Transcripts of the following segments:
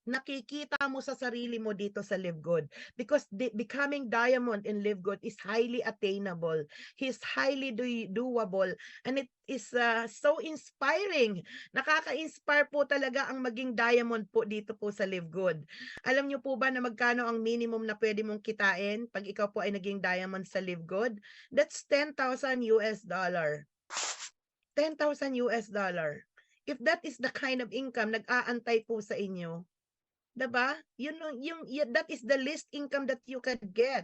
nakikita mo sa sarili mo dito sa Live Good. Because becoming diamond in Live Good is highly attainable. Is highly doable. And it is so inspiring. Nakaka-inspire po talaga ang maging diamond po dito po sa Live Good. Alam niyo po ba na magkano ang minimum na pwede mong kitain pag ikaw po ay naging diamond sa Live Good? That's 10,000 US dollar. 10,000 US dollar. If that is the kind of income nag-aantay po sa inyo, 'di ba? That is the least income that you can get.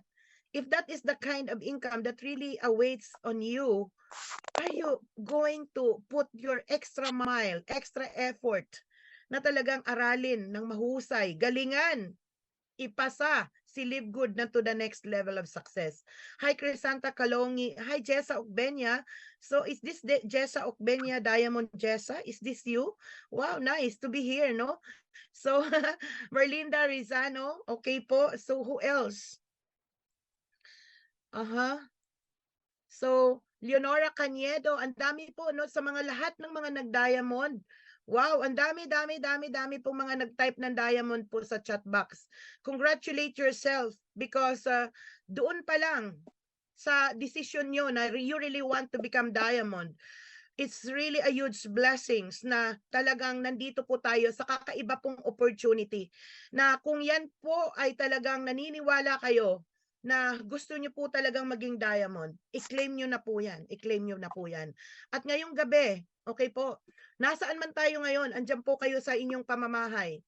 If that is the kind of income that really awaits on you, are you going to put your extra mile, extra effort na talagang aralin ng mahusay, galingan, ipasa si Live Good na to the next level of success? Hi, Crisanta Kalongi. Hi, Jessa Okbenya. So, is this Jessa Okbenya, Diamond Jessa? Is this you? Wow, nice to be here, no? So, Merlinda Rizano. Okay po. So, who else? So, Leonora Caniedo. Ang dami po, no? Sa mga lahat ng mga nag-diamond. Wow, ang dami pong mga nag-type ng diamond po sa chat box. Congratulate yourself because doon pa lang sa decision nyo na you really want to become diamond, it's really a huge blessings na talagang nandito po tayo sa kakaiba pong opportunity na kung yan po ay talagang naniniwala kayo na gusto nyo po talagang maging diamond, i-claim nyo na po yan. I-claim nyo na po yan. At ngayong gabi, okay po, nasaan man tayo ngayon, andyan po kayo sa inyong pamamahay.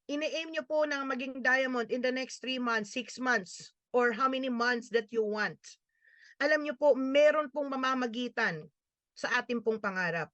Ini-aim nyo po ng maging diamond in the next 3 months, 6 months, or how many months that you want. Alam nyo po, meron pong mamamagitan sa ating pong pangarap.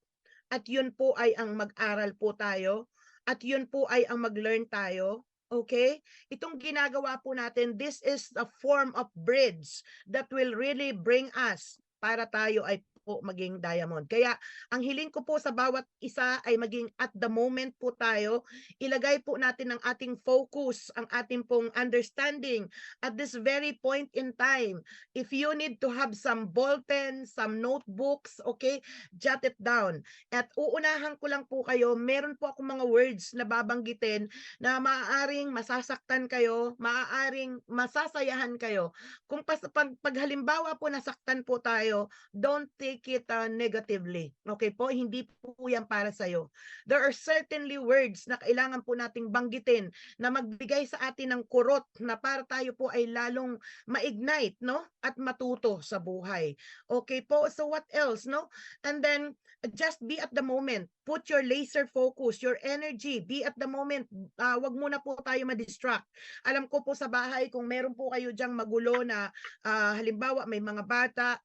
At yun po ay ang mag-aral po tayo. At yun po ay ang mag-learn tayo. Okay? Itong ginagawa po natin, this is a form of bridge that will really bring us para tayo ay po maging diamond. Kaya ang hiling ko po sa bawat isa ay maging at the moment po tayo, ilagay po natin ang ating focus, ang ating pong understanding at this very point in time. If you need to have some ball pen, some notebooks, okay, jot it down. At uunahan ko lang po kayo, meron po akong mga words na babanggitin na maaaring masasaktan kayo, maaaring masasayahan kayo. Kung pag halimbawa po nasaktan po tayo, don't take it negatively. Okay po? Hindi po yan para sa'yo. There are certainly words na kailangan po nating banggitin na magbigay sa atin ng kurot na para tayo po ay lalong ma-ignite, no? At matuto sa buhay. Okay po? So what else, no? And then, just be at the moment. Put your laser focus, your energy, be at the moment. Wag muna po tayo ma-distract. Alam ko po sa bahay, kung meron po kayo dyang magulo na halimbawa may mga bata,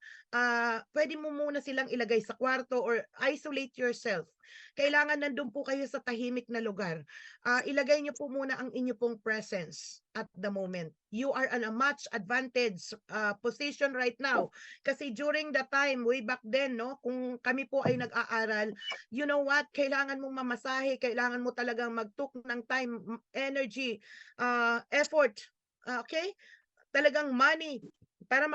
pwede mo muna silang ilagay sa kwarto or isolate yourself. Kailangan nandun po kayo sa tahimik na lugar. Ilagay niyo po muna ang inyo pong presence at the moment. You are in a much advantage position right now. Kasi during the time, way back then, no, kung kami po ay nag-aaral, you know what, kailangan mong mamasahe, kailangan mo talagang mag-took ng time, energy, effort, okay? Talagang money para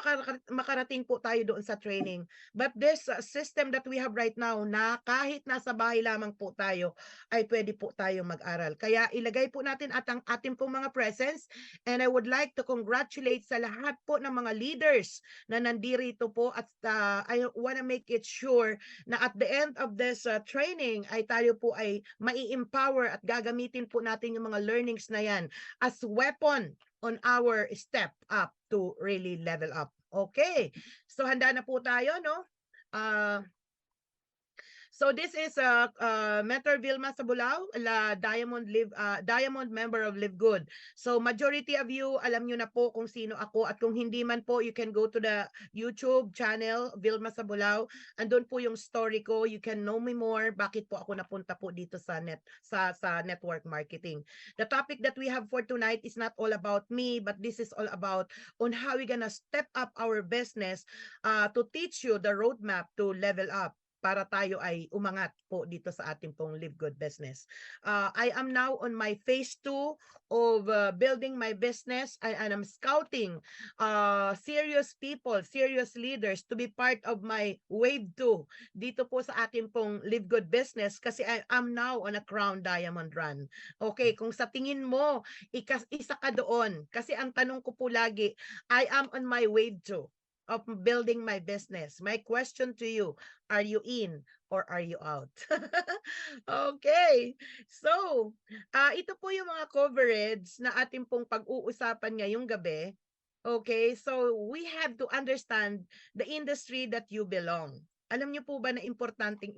makarating po tayo doon sa training. But this system that we have right now na kahit nasa bahay lamang po tayo ay pwede po tayo mag-aral. Kaya ilagay po natin at ang ating pong mga presence, and I would like to congratulate sa lahat po ng mga leaders na nandirito po at I wanna make it sure na at the end of this training ay tayo po ay mai-empower at gagamitin po natin yung mga learnings na yan as weapon on our step up to really level up. Okay. So handa na po tayo, no? So this is Mentor Vilma Sabulao, Diamond member of Live Good. So majority of you, alam nyo na po kung sino ako, at kung hindi man po, you can go to the YouTube channel, Vilma Sabulao. Andun po yung story ko. You can know me more. Bakit po ako napunta po dito sa network marketing. The topic that we have for tonight is not all about me, but this is all about on how we're gonna step up our business to teach you the roadmap to level up. para tayo ay umangat po dito sa ating pong Live Good business. I am now on my phase 2 of building my business, and I'm scouting serious people, serious leaders to be part of my wave 2 dito po sa ating pong Live Good business kasi I am now on a Crown Diamond run. Okay, kung sa tingin mo, isa ka doon. Kasi ang tanong ko po lagi, I am on my wave 2 of building my business. My question to you, are you in or are you out? Okay. So, ito po yung mga coverage na ating pong pag-uusapan ngayong gabi. Okay, so we have to understand the industry that you belong. Alam niyo po ba na importante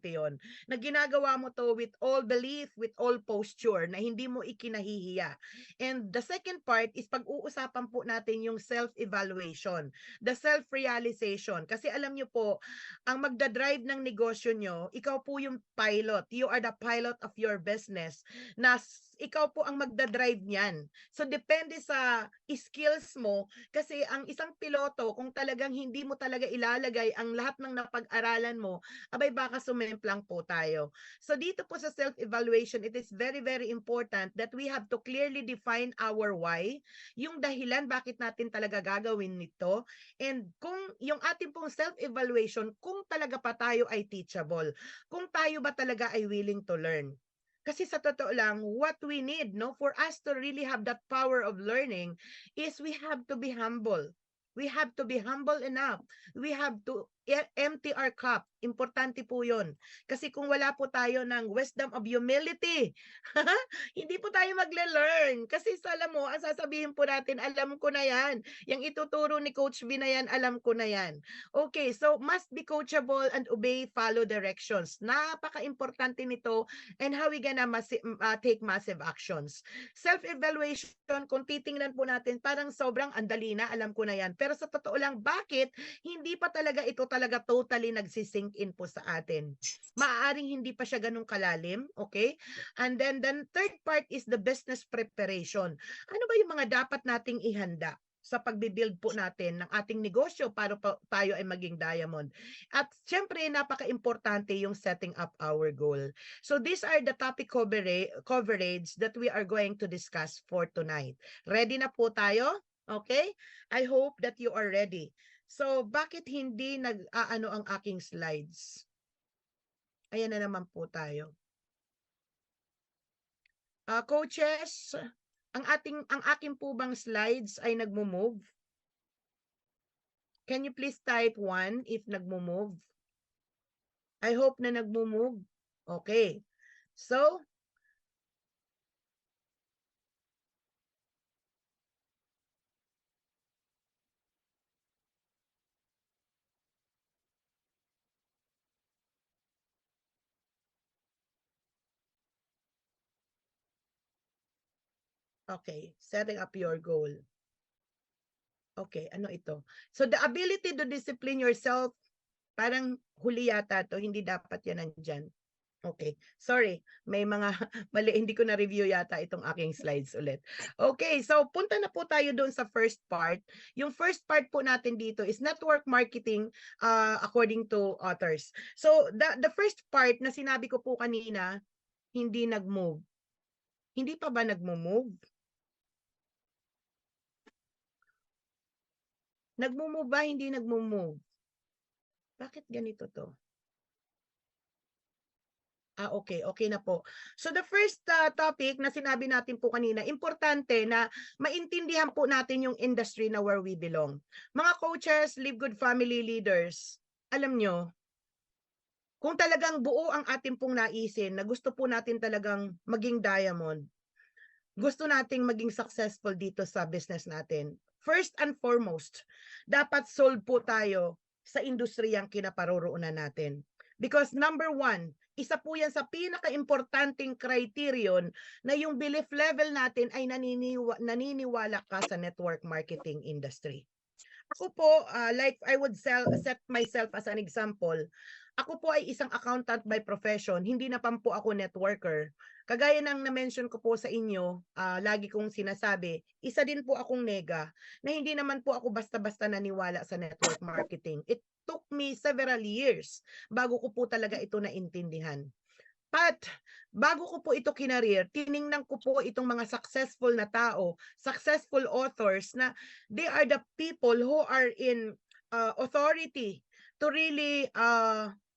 yon, na ginagawa mo to with all belief, with all posture, na hindi mo ikinahihiya. And the second part is pag-uusapan po natin yung self-evaluation, the self-realization. Kasi alam niyo po, ang magdadrive ng negosyo nyo, ikaw po yung pilot. You are the pilot of your business. Na ikaw po ang magdadrive niyan. So depende sa skills mo, kasi ang isang piloto, kung talagang hindi mo talaga ilalagay ang lahat ng napag-aralan mo, abay baka sumemplang po tayo. So dito po sa self-evaluation, it is very, very important that we have to clearly define our why, yung dahilan bakit natin talaga gagawin nito, and kung yung ating pong self-evaluation, kung talaga pa tayo ay teachable, kung tayo ba talaga ay willing to learn. Kasi sa totoo lang, what we need, no, for us to really have that power of learning is we have to be humble. We have to be humble enough. We have to empty our cup. Importante po yun. Kasi kung wala po tayo ng wisdom of humility, hindi po tayo magle-learn. Kasi alam mo, ang sasabihin po natin, alam ko na yan. Yung ituturo ni Coach V na yan, alam ko na yan. Okay, so must be coachable and obey, follow directions. Napaka-importante nito, and how we gonna take massive actions. Self-evaluation, kung titingnan po natin, parang sobrang andali na, alam ko na yan. Pero sa totoo lang, bakit hindi pa talaga ito talaga totally nagsisink in po sa atin? Maaaring hindi pa siya ganun kalalim, okay? And then third part is the business preparation. Ano ba yung mga dapat nating ihanda sa pagbibuild po natin ng ating negosyo para tayo ay maging diamond? At syempre, napaka-importante yung setting up our goal. So these are the topic coverage that we are going to discuss for tonight. Ready na po tayo? Okay? I hope that you are ready. So bakit hindi nag-aano ang aking slides? Ayan na naman po tayo. Coaches, ang aking po bang slides ay nagmo-move? Can you please type 1 if nagmo-move? I hope na nagmo-move. Okay. So, okay, setting up your goal. Okay, ano ito? So the ability to discipline yourself, parang huli yata to, hindi dapat yan nandyan. Okay, sorry, may mga mali, hindi ko na-review yata itong aking slides ulit. Okay, so punta na po tayo doon sa first part. Yung first part po natin dito is network marketing according to authors. So the first part na sinabi ko po kanina, hindi nag-move. Hindi pa ba nag-move? Nag-move ba? Hindi nag-move. Bakit ganito to? Okay. Okay na po. So the first topic na sinabi natin po kanina, importante na maintindihan po natin yung industry na where we belong. Mga coaches, Live Good Family Leaders, alam nyo, kung talagang buo ang ating pong naisin na gusto po natin talagang maging diamond, gusto nating maging successful dito sa business natin, first and foremost, dapat solve po tayo sa industriyang kinaparoroonan natin. Because number 1, isa po yan sa pinaka-importanting criterion na yung belief level natin ay naniniwala ka sa network marketing industry. Ako po, like I would set myself as an example, Ako po ay isang accountant by profession, hindi na po ako networker. Kagaya ng na-mention ko po sa inyo, lagi kong sinasabi, isa din po akong nega na hindi naman po ako basta-basta naniwala sa network marketing. It took me several years bago ko po talaga ito naintindihan. But bago ko po ito kinareer, tiningnan ko po itong mga successful na tao, successful authors na they are the people who are in authority to really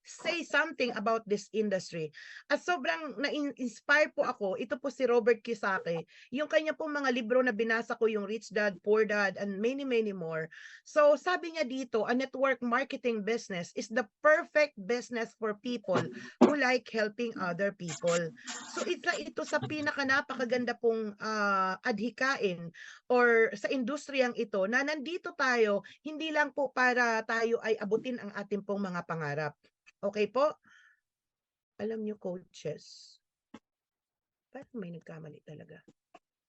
say something about this industry. At sobrang na-inspire po ako, ito po si Robert Kiyosaki, yung kanya pong mga libro na binasa ko, yung Rich Dad, Poor Dad, and many, many more. So sabi niya dito, a network marketing business is the perfect business for people who like helping other people. So ito sa pinaka napakaganda pong adhikain or sa industriyang ito na nandito tayo, hindi lang po para tayo ay abutin ang ating pong mga pangarap. Okay po? Alam niyo, coaches, parang may nagkamali talaga.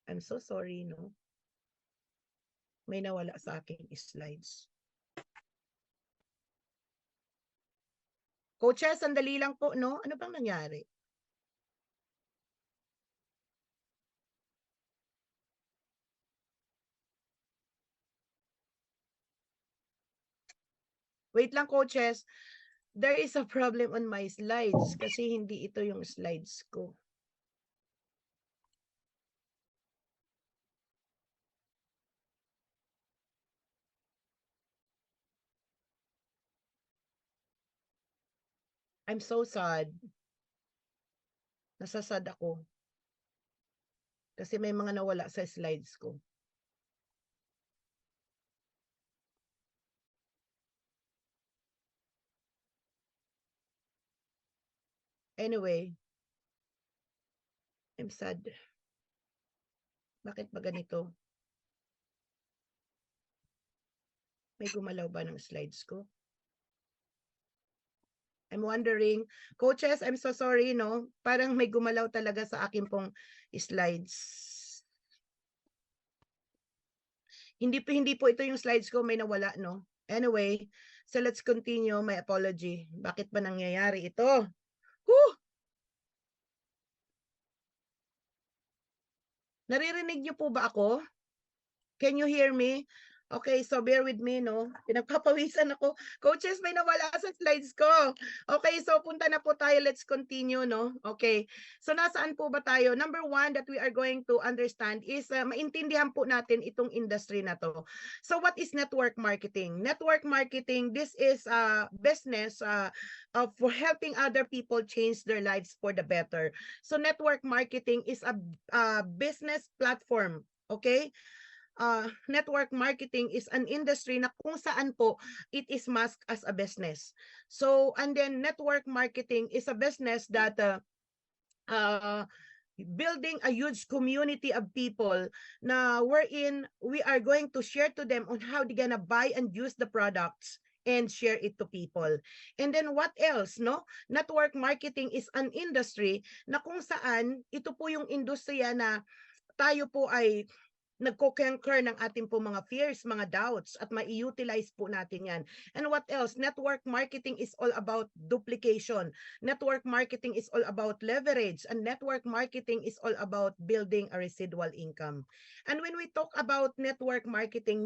I'm so sorry, no? May nawala sa aking slides. Coaches, sandali lang po, no? Ano bang nangyari? Wait lang, coaches. There is a problem on my slides kasi hindi ito yung slides ko. I'm so sad. Nasasad ako. Kasi may mga nawala sa slides ko. Anyway, I'm sad. Bakit ba ganito? May gumalaw ba ng slides ko? I'm wondering, coaches, I'm so sorry, no? Parang may gumalaw talaga sa akin pong slides. Hindi po ito yung slides ko, may nawala, no? Anyway, so let's continue. My apology. Bakit ba nangyayari ito? Whew! Naririnig niyo po ba ako? Can you hear me? Okay, so bear with me, no? Pinagpapawisan ako. Coaches, may nawala sa slides ko. Okay, so punta na po tayo. Let's continue, no? Okay. So nasaan po ba tayo? Number one that we are going to understand is maintindihan po natin itong industry na to. So what is network marketing? Network marketing, this is a business for helping other people change their lives for the better. So network marketing is a business platform, okay? Network marketing is an industry na kung saan po it is masked as a business. So, and then network marketing is a business that building a huge community of people na wherein we are going to share to them on how they're gonna buy and use the products and share it to people. And then what else, no? Network marketing is an industry na kung saan ito po yung industriya na tayo po ay nagko-conquer ng ating po mga fears, mga doubts, at mai-utilize po natin yan. And what else? Network marketing is all about duplication. Network marketing is all about leverage. And network marketing is all about building a residual income. And when we talk about network marketing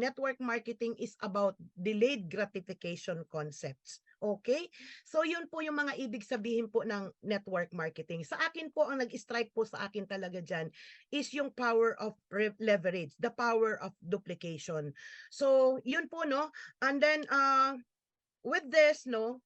is about delayed gratification concepts. Okay? So yun po yung mga ibig sabihin po ng network marketing. Sa akin po, ang nag-strike po sa akin talaga dyan is yung power of leverage, the power of duplication. So yun po, no? And then with this, no,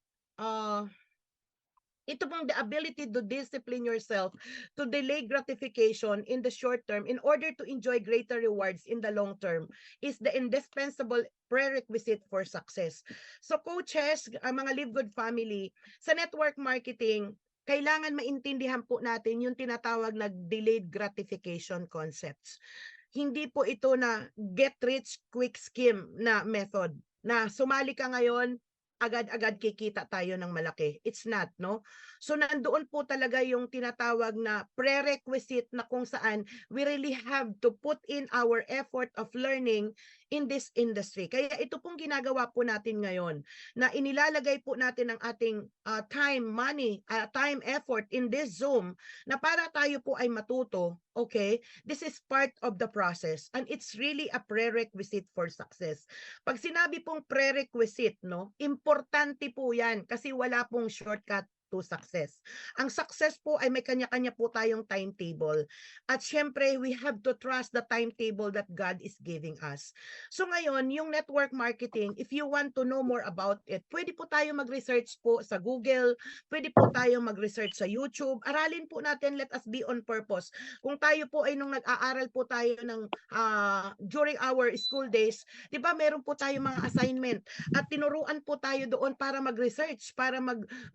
ito pong the ability to discipline yourself to delay gratification in the short term in order to enjoy greater rewards in the long term is the indispensable prerequisite for success. So coaches, mga Live Good family, sa network marketing, kailangan maintindihan po natin yung tinatawag na delayed gratification concepts. Hindi po ito na get rich quick scheme na method na sumali ka ngayon, agad-agad kikita tayo ng malaki. It's not, no? So nandoon po talaga yung tinatawag na prerequisite na kung saan we really have to put in our effort of learning in this industry. Kaya ito pong ginagawa po natin ngayon na inilalagay po natin ang ating time, money, time, effort in this Zoom na para tayo po ay matuto, okay? This is part of the process and it's really a prerequisite for success. Pag sinabi pong prerequisite, no, importante po yan kasi wala pong shortcut to success. Ang success po ay may kanya-kanya po tayong timetable. At syempre, we have to trust the timetable that God is giving us. So ngayon, yung network marketing, if you want to know more about it, pwede po tayo mag-research po sa Google, pwede po tayo mag-research sa YouTube. Aralin po natin, let us be on purpose. Kung tayo po ay nung nag-aaral po tayo ng during our school days, di ba meron po tayo mga assignment at tinuruan po tayo doon para mag-research, para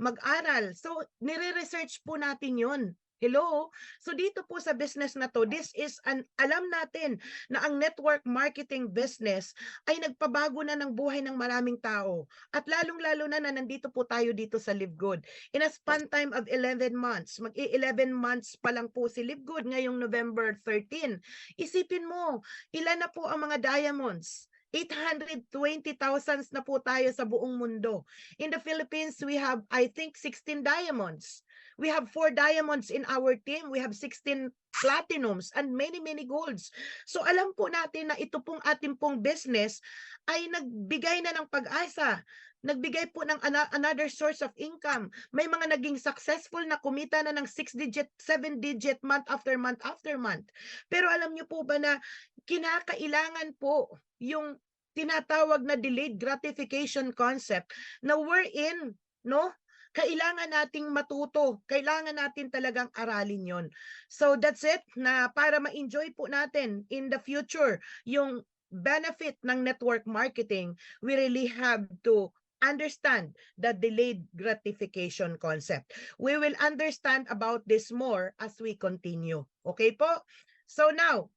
mag-aral. So, nire-research po natin yun. Hello? So dito po sa business na to, this is alam natin na ang network marketing business ay nagpabago na ng buhay ng maraming tao. At lalong-lalo na nandito po tayo dito sa Live Good. In a span time of 11 months, mag-11 months pa lang po si Live Good ngayong November 13. Isipin mo, ilan na po ang mga diamonds? 820,000 na po tayo sa buong mundo. In the Philippines, we have, I think, 16 diamonds. We have 4 diamonds in our team. We have 16 platinums and many, many golds. So alam po natin na ito pong ating pong business ay nagbigay na ng pag-asa. Nagbigay po ng another source of income. May mga naging successful na kumita na ng 6-digit, 7-digit month after month after month. Pero alam niyo po ba na kinakailangan po yung tinatawag na delayed gratification concept na we're in, no? Kailangan nating matuto, kailangan natin talagang aralin yon. So that's it, na para ma-enjoy po natin in the future yung benefit ng network marketing, we really have to understand the delayed gratification concept. We will understand about this more as we continue. Okay po? So now,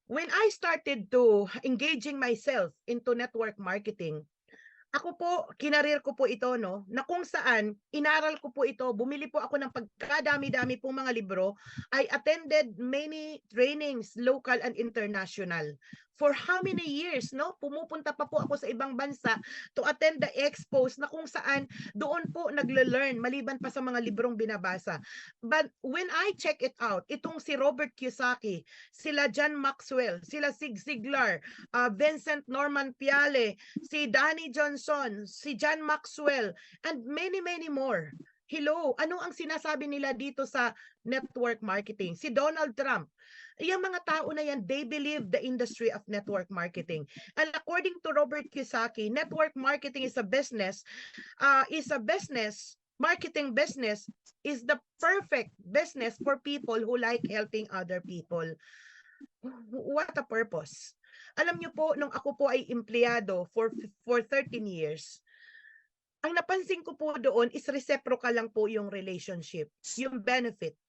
when I started to engaging myself into network marketing, ako po, kinarir ko po ito, no, na kung saan inaral ko po ito, bumili po ako ng pagkadami-dami pong mga libro. I attended many trainings, local and international. For how many years, no? Pumupunta pa po ako sa ibang bansa to attend the expos na kung saan doon po nagle-learn maliban pa sa mga librong binabasa. But when I check it out, itong si Robert Kiyosaki, sila John Maxwell, sila Zig Ziglar, Vincent Norman Piale, si Danny Johnson, si John Maxwell, and many, many more. Hello, ano ang sinasabi nila dito sa network marketing? Si Donald Trump. Yung mga tao na yan, they believe the industry of network marketing. And according to Robert Kiyosaki, network marketing is a business, marketing business is the perfect business for people who like helping other people. What a purpose. Alam niyo po, nung ako po ay empleyado for 13 years, ang napansin ko po doon is reciprocal lang po yung relationship, yung benefit.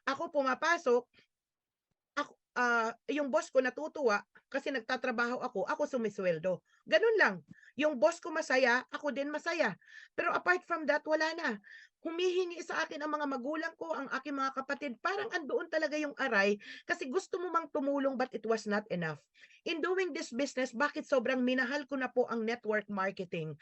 Ako pumapasok, yung boss ko natutuwa kasi nagtatrabaho ako sumisweldo. Ganun lang. Yung boss ko masaya, ako din masaya. Pero apart from that, wala na. Humihingi sa akin ang mga magulang ko, ang aking mga kapatid, parang andoon talaga yung aray kasi gusto mo mang tumulong but it was not enough. In doing this business, bakit sobrang minahal ko na po ang network marketing?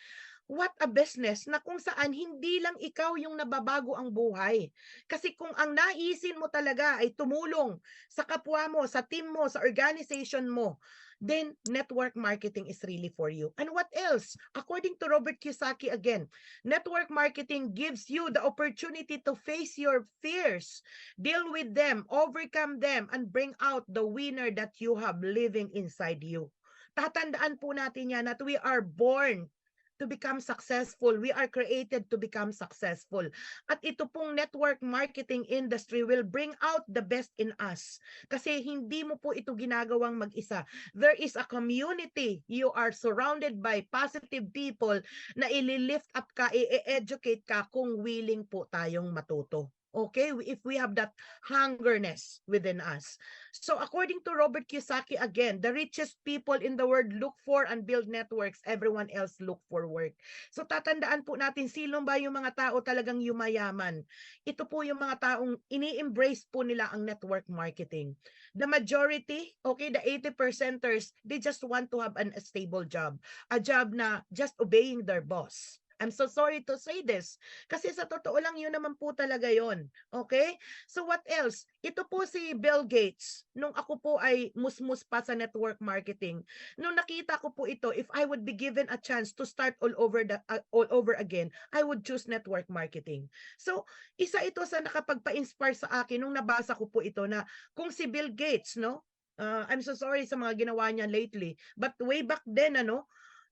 What a business na kung saan hindi lang ikaw yung nababago ang buhay. Kasi kung ang naisin mo talaga ay tumulong sa kapwa mo, sa team mo, sa organization mo, then network marketing is really for you. And what else? According to Robert Kiyosaki again, network marketing gives you the opportunity to face your fears, deal with them, overcome them, and bring out the winner that you have living inside you. Tatandaan po natin yan that we are born to become successful. We are created to become successful. At ito pong network marketing industry will bring out the best in us. Kasi hindi mo po ito ginagawang mag-isa. There is a community. You are surrounded by positive people na ili-lift up ka, i-educate ka kung willing po tayong matuto. Okay, if we have that hungerness within us. So according to Robert Kiyosaki, again, the richest people in the world look for and build networks, everyone else look for work. So tatandaan po natin, sino ba yung mga tao talagang yumayaman? Ito po yung mga taong ini-embrace po nila ang network marketing. The majority, okay, the 80%ers, they just want to have a stable job. A job na just obeying their boss. I'm so sorry to say this. Kasi sa totoo lang, yun naman po talaga yon. Okay? So what else? Ito po si Bill Gates. Nung ako po ay musmus pa sa network marketing, nung nakita ko po ito, if I would be given a chance to start all over again, I would choose network marketing. So, isa ito sa nakapagpa-inspire sa akin nung nabasa ko po ito na kung si Bill Gates, no? I'm so sorry sa mga ginawa niya lately, but way back then,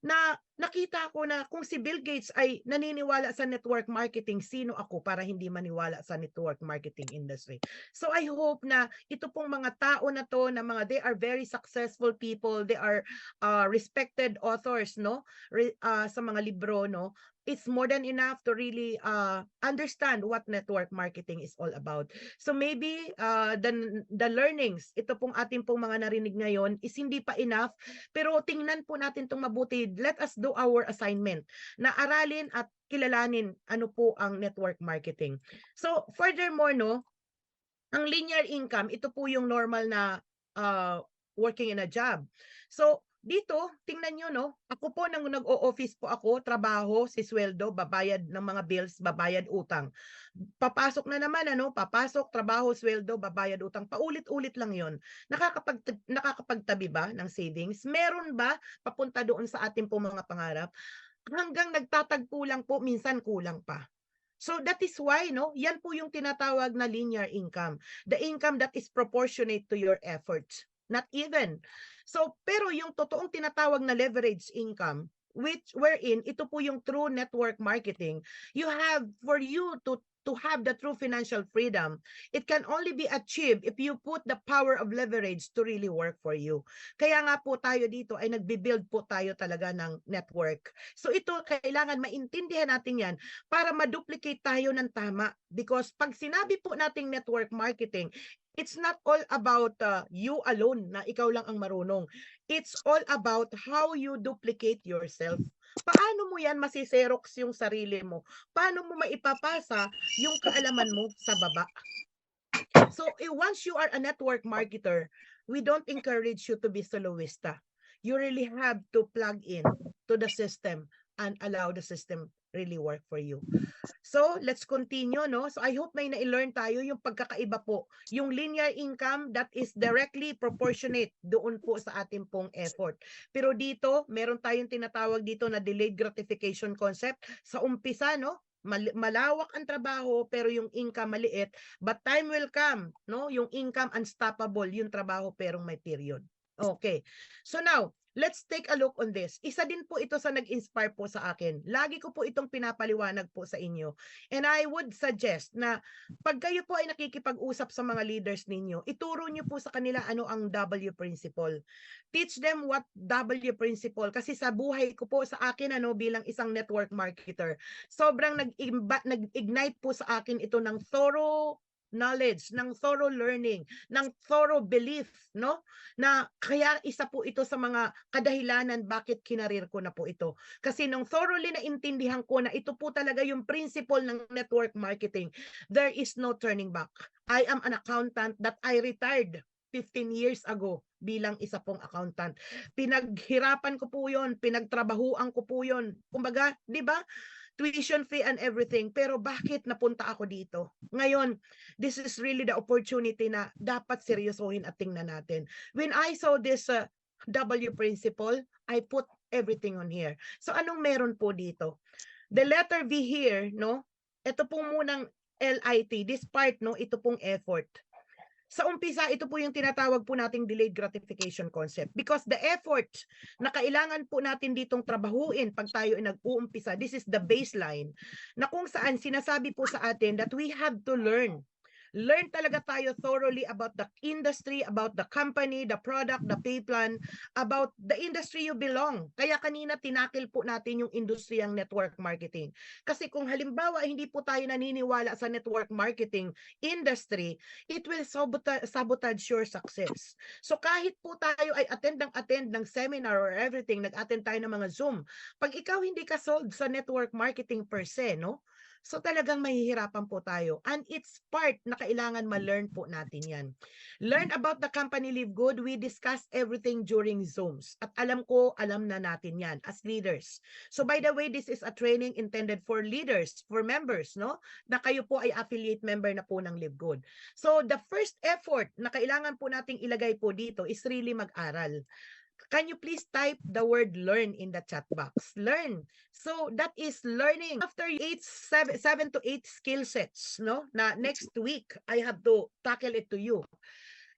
na nakita ko na kung si Bill Gates ay naniniwala sa network marketing, sino ako para hindi maniwala sa network marketing industry? So I hope na ito pong mga tao na to, na mga they are very successful people, they are respected authors, no? Sa mga libro, no? It's more than enough to really understand what network marketing is all about. So maybe the learnings, ito pong ating pong mga narinig ngayon is hindi pa enough, pero tingnan po natin itong mabuti. Let us do our assignment na aralin at kilalanin ano po ang network marketing. So furthermore, no, ang linear income, ito po yung normal na working in a job. So dito, tingnan nyo, no? Ako po, nang nag-o-office po ako, trabaho, si sweldo, babayad ng mga bills, babayad utang. Papasok na naman, papasok, trabaho, sweldo, babayad utang. Paulit-ulit lang yon. Nakakapagtabi ba ng savings? Meron ba papunta doon sa ating po mga pangarap? Hanggang nagtatagpo lang po, minsan kulang pa. So that is why, no, yan po yung tinatawag na linear income. The income that is proportionate to your efforts. Not even. So, pero yung totoong tinatawag na leverage income, wherein ito po yung true network marketing, you have, for you to have the true financial freedom, it can only be achieved if you put the power of leverage to really work for you. Kaya nga po tayo dito ay nagbi-build po tayo talaga ng network. So ito, kailangan maintindihan natin yan para ma-duplicate tayo ng tama. Because pag sinabi po nating network marketing, it's not all about you alone na ikaw lang ang marunong. It's all about how you duplicate yourself. Paano mo yan masiserox yung sarili mo? Paano mo maipapasa yung kaalaman mo sa baba? So once you are a network marketer, we don't encourage you to be soloista. You really have to plug in to the system and allow the system really work for you. So, let's continue, no? So, I hope may na-learn tayo yung pagkakaiba po. Yung linear income that is directly proportionate doon po sa ating pong effort. Pero dito, meron tayong tinatawag dito na delayed gratification concept. Sa umpisa, no? Malawak ang trabaho pero yung income maliit, but time will come, no? Yung income unstoppable, yung trabaho pero may period. Okay. So now, let's take a look on this. Isa din po ito sa nag-inspire po sa akin. Lagi ko po itong pinapaliwanag po sa inyo. And I would suggest na pag kayo po ay nakikipag-usap sa mga leaders ninyo, ituro nyo po sa kanila ano ang W principle. Teach them what W principle. Kasi sa buhay ko po, sa akin bilang isang network marketer, sobrang nag-ignite po sa akin ito ng thorough knowledge, ng thorough learning, ng thorough belief, no? Na kaya isa po ito sa mga kadahilanan bakit kinarir ko na po ito. Kasi nung thoroughly na intindihan ko na ito po talaga yung principle ng network marketing, there is no turning back. I am an accountant that I retired 15 years ago bilang isa pong accountant. Pinaghirapan ko po yun, pinagtrabahuan ko po yun. Kumbaga, di ba? Tuition fee and everything. Pero bakit napunta ako dito? Ngayon, this is really the opportunity na dapat seryosohin at tingnan natin. When I saw this W principle, I put everything on here. So anong meron po dito? The letter V here, no? Ito pong munang LIT, this part, no? Ito pong effort. Sa umpisa, ito po yung tinatawag po nating delayed gratification concept. Because the effort na kailangan po natin ditong trabahuin pag tayo ay nag-uumpisa, this is the baseline, na kung saan sinasabi po sa atin that we have to learn Learn talaga tayo thoroughly about the industry, about the company, the product, the pay plan, about the industry you belong. Kaya kanina tinakil po natin yung industriyang network marketing. Kasi kung halimbawa hindi po tayo naniniwala sa network marketing industry, it will sabotage your success. So kahit po tayo ay attend ng seminar or everything, nag-attend tayo ng mga Zoom, pag ikaw hindi ka sold sa network marketing per se, no? So talagang mahihirapan po tayo. And it's part na kailangan ma-learn po natin yan. Learn about the company Live Good. We discussed everything during Zooms. At alam ko, alam na natin yan as leaders. So by the way, this is a training intended for leaders, for members, no? Na kayo po ay affiliate member na po ng Live Good. So the first effort na kailangan po nating ilagay po dito is really mag-aral. Can you please type the word learn in the chat box? Learn. So that is learning. After 7 to 8 skill sets, no? Na next week, I have to tackle it to you.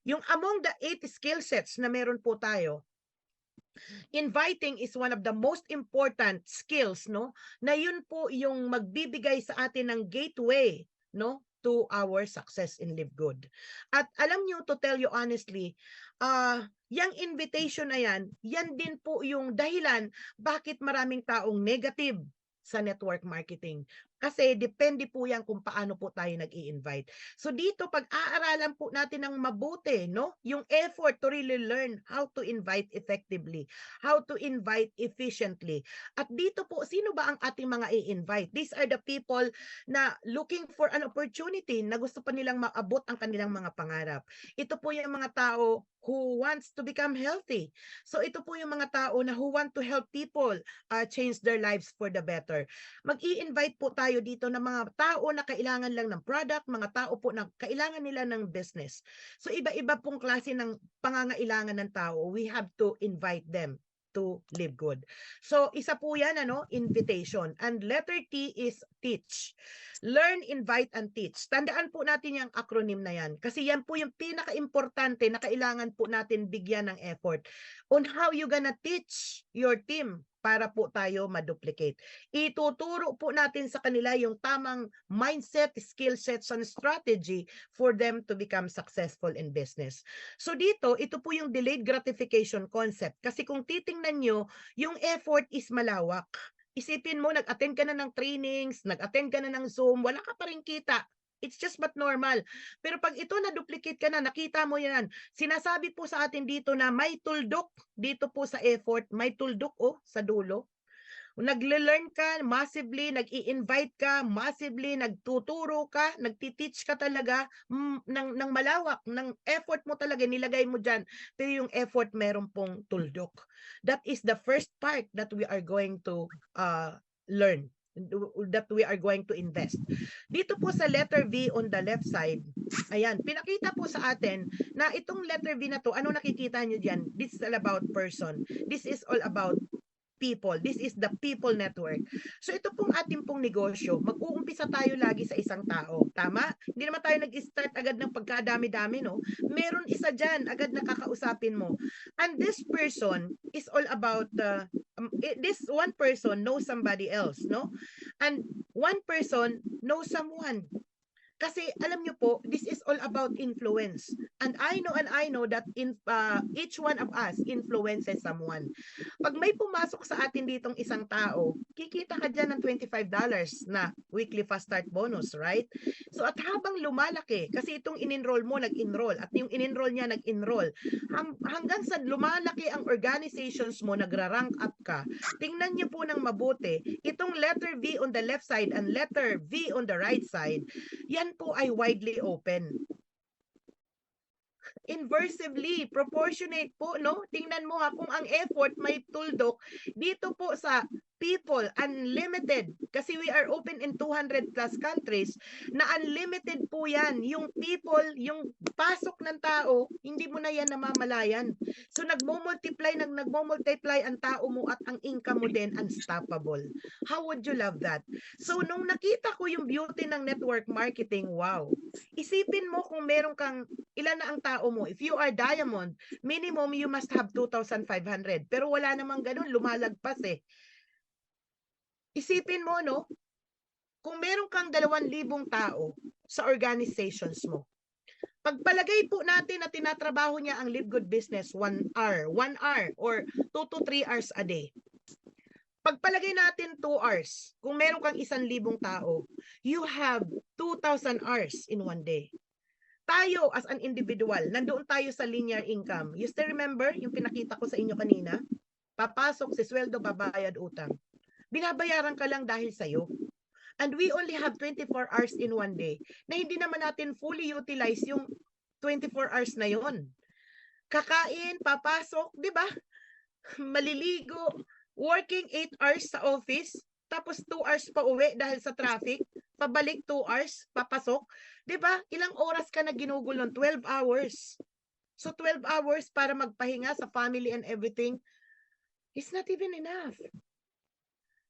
Yung among the 8 skill sets na meron po tayo, inviting is one of the most important skills, no? Na yun po yung magbibigay sa atin ng gateway, no? To our success in Live Good. At alam nyo, to tell you honestly, yung invitation na yan din po yung dahilan bakit maraming taong negative sa network marketing. Kasi depende po yan kung paano po tayo nag-i-invite. So dito, pag-aaralan po natin ng mabuti, no? Yung effort to really learn how to invite effectively, how to invite efficiently. At dito po, sino ba ang ating mga i-invite? These are the people na looking for an opportunity na gusto pa nilang maabot ang kanilang mga pangarap. Ito po yung mga tao who wants to become healthy. So ito po yung mga tao na who want to help people change their lives for the better. Mag-i-invite po tayo dito ng mga tao na kailangan lang ng product, mga tao po na kailangan nila ng business. So iba-iba pong klase ng pangangailangan ng tao. We have to invite them to Live Good. So isa po yan, ano, invitation. And letter T is teach. Learn, invite, and teach. Tandaan po natin yung acronym na yan. Kasi yan po yung pinaka-importante na kailangan po natin bigyan ng effort on how you gonna teach your team para po tayo ma-duplicate. Ituturo po natin sa kanila yung tamang mindset, skill sets, and strategy for them to become successful in business. So dito, ito po yung delayed gratification concept. Kasi kung titingnan nyo, yung effort is malawak. Isipin mo, nag-attend ka na ng trainings, nag-attend ka na ng Zoom, wala ka pa rin kita. It's just but normal. Pero pag ito na-duplicate ka na, nakita mo yan. Sinasabi po sa atin dito na may tuldok dito po sa effort, may tuldok sa dulo. Nagle-learn ka massively, nag-i-invite ka massively, nagtuturo ka, nagti-teach ka talaga ng malawak, ng effort mo talaga, nilagay mo dyan. Pero yung effort meron pong tuldok. That is the first part that we are going to learn, that we are going to invest. Dito po sa letter V on the left side, ayan, pinakita po sa atin na itong letter V na to, ano nakikita nyo dyan? This is all about person. This is all about people. This is the people network. So ito pong ating pong negosyo, mag-uumpisa tayo lagi sa isang tao. Tama? Hindi naman tayo nag-start agad ng pagkadami-dami, no? Meron isa dyan, agad nakakausapin mo. And this person is all about, this one person knows somebody else, no? And one person knows someone. Kasi alam nyo po, this is all about influence. And I know that each one of us influences someone. Pag may pumasok sa atin ditong isang tao, kikita ka dyan ng $25 na weekly fast start bonus, right? So at habang lumalaki, kasi itong in-enroll mo, nag-enroll, at yung in-enroll niya, nag-enroll, hanggang sa lumalaki ang organizations mo, nagra-rank up ka, tingnan niyo po ng mabuti, itong letter V on the left side and letter V on the right side, yan po ay widely open. Inversely, proportionate po, no? Tingnan mo ha, kung ang effort may tuldok, dito po sa people, unlimited, kasi we are open in 200 plus countries, na unlimited po yan. Yung people, yung pasok ng tao, hindi mo na yan namamalayan. So nagmo-multiply ang tao mo at ang income mo din unstoppable. How would you love that? So nung nakita ko yung beauty ng network marketing, wow. Isipin mo kung meron kang, ilan na ang tao mo? If you are diamond, minimum you must have 2,500. Pero wala namang ganun, lumalagpas eh. Isipin mo, no? kung meron kang 2,000 tao sa organizations mo, pagpalagay po natin na tinatrabaho niya ang Live Good Business 1 hour, 1 hour or 2 to 3 hours a day. Pagpalagay natin 2 hours, kung meron kang 1,000 tao, you have 2,000 hours in one day. Tayo as an individual, nandoon tayo sa linear income. You still remember yung pinakita ko sa inyo kanina? Papasok si sweldo, babayad utang. Binabayaran ka lang dahil sa'yo. And we only have 24 hours in one day na hindi naman natin fully utilize yung 24 hours na yon. Kakain, papasok, di ba? Maliligo, working 8 hours sa office, tapos 2 hours pa uwi dahil sa traffic, pabalik 2 hours, papasok. 'Di ba? Ilang oras ka na ginugol nun? 12 hours. So 12 hours para magpahinga sa family and everything is not even enough.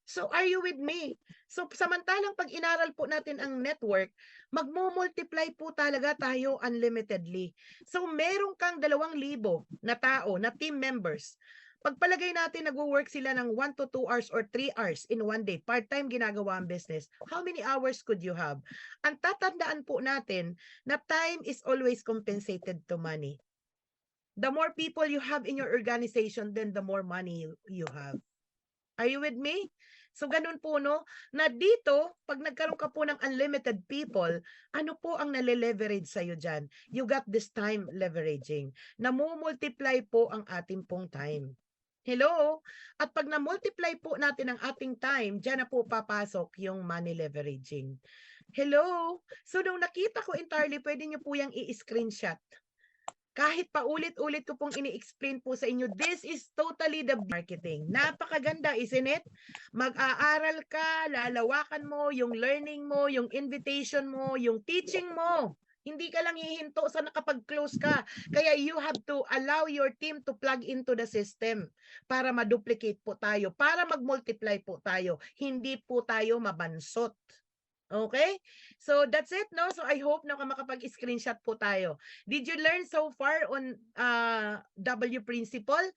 So are you with me? So samantalang pag inaral po natin ang network, magmo-multiply po talaga tayo unlimitedly. So meron kang 2,000 na tao, na team members. Pagpalagay natin nagwo-work sila ng 1 to 2 hours or 3 hours in one day, part-time ginagawa ang business, how many hours could you have? Ang tatandaan po natin na time is always compensated to money. The more people you have in your organization, then the more money you have. Are you with me? So ganun po no, na dito, pag nagkaroon ka po ng unlimited people, ano po ang nale-leverage sa'yo dyan? You got this time leveraging. Namumultiply po ang ating pong time. Hello? At pag na-multiply po natin ang ating time, dyan na po papasok yung money leveraging. Hello? So nung nakita ko entirely, pwede nyo po yung i-screenshot. Kahit paulit-ulit ko pong ini-explain po sa inyo, this is totally the marketing. Napakaganda, isn't it? Mag-aaral ka, lalawakan mo, yung learning mo, yung invitation mo, yung teaching mo. Hindi ka lang hihinto sa nakapag-close ka. Kaya you have to allow your team to plug into the system para ma-duplicate po tayo, para mag-multiply po tayo. Hindi po tayo mabansot. Okay? So that's it, no? So I hope na makapag-screenshot po tayo. Did you learn so far on W principle?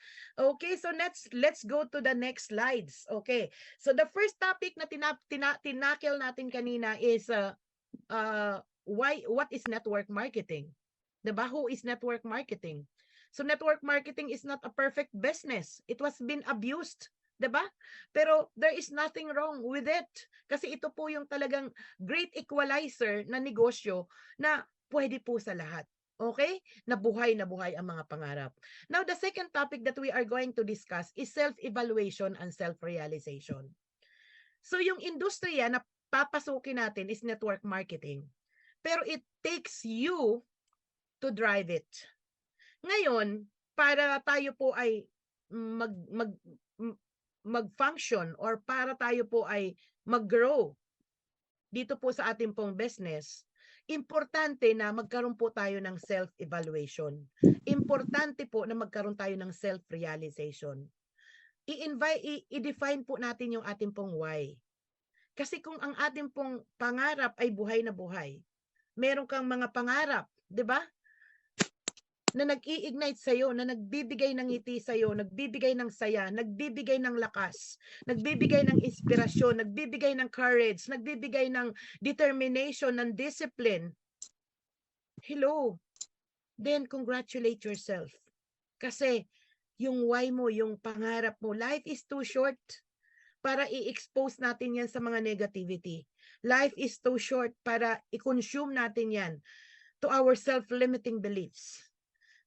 Okay, so let's go to the next slides. Okay. So the first topic na tinakil natin kanina is what is network marketing? Diba? Who is network marketing? So network marketing is not a perfect business. It was been abused. Diba? Pero there is nothing wrong with it. Kasi ito po yung talagang great equalizer na negosyo na pwede po sa lahat. Okay? Nabuhay ang mga pangarap. Now, the second topic that we are going to discuss is self-evaluation and self-realization. So yung industriya na papasukin natin is network marketing. Pero it takes you to drive it. Ngayon, para tayo po ay mag-function or para tayo po ay mag-grow dito po sa ating pong business, importante na magkaroon po tayo ng self-evaluation. Importante po na magkaroon tayo ng self-realization. I-define po natin yung ating pong why. Kasi kung ang ating pong pangarap ay buhay na buhay, meron kang mga pangarap, di ba? Na nag-i-ignite sa'yo, na nagbibigay ng ngiti sa'yo, nagbibigay ng saya, nagbibigay ng lakas, nagbibigay ng inspirasyon, nagbibigay ng courage, nagbibigay ng determination, ng discipline. Hello. Then congratulate yourself. Kasi yung why mo, yung pangarap mo, life is too short para i-expose natin yan sa mga negativity. Life is too short para i-consume natin yan to our self-limiting beliefs.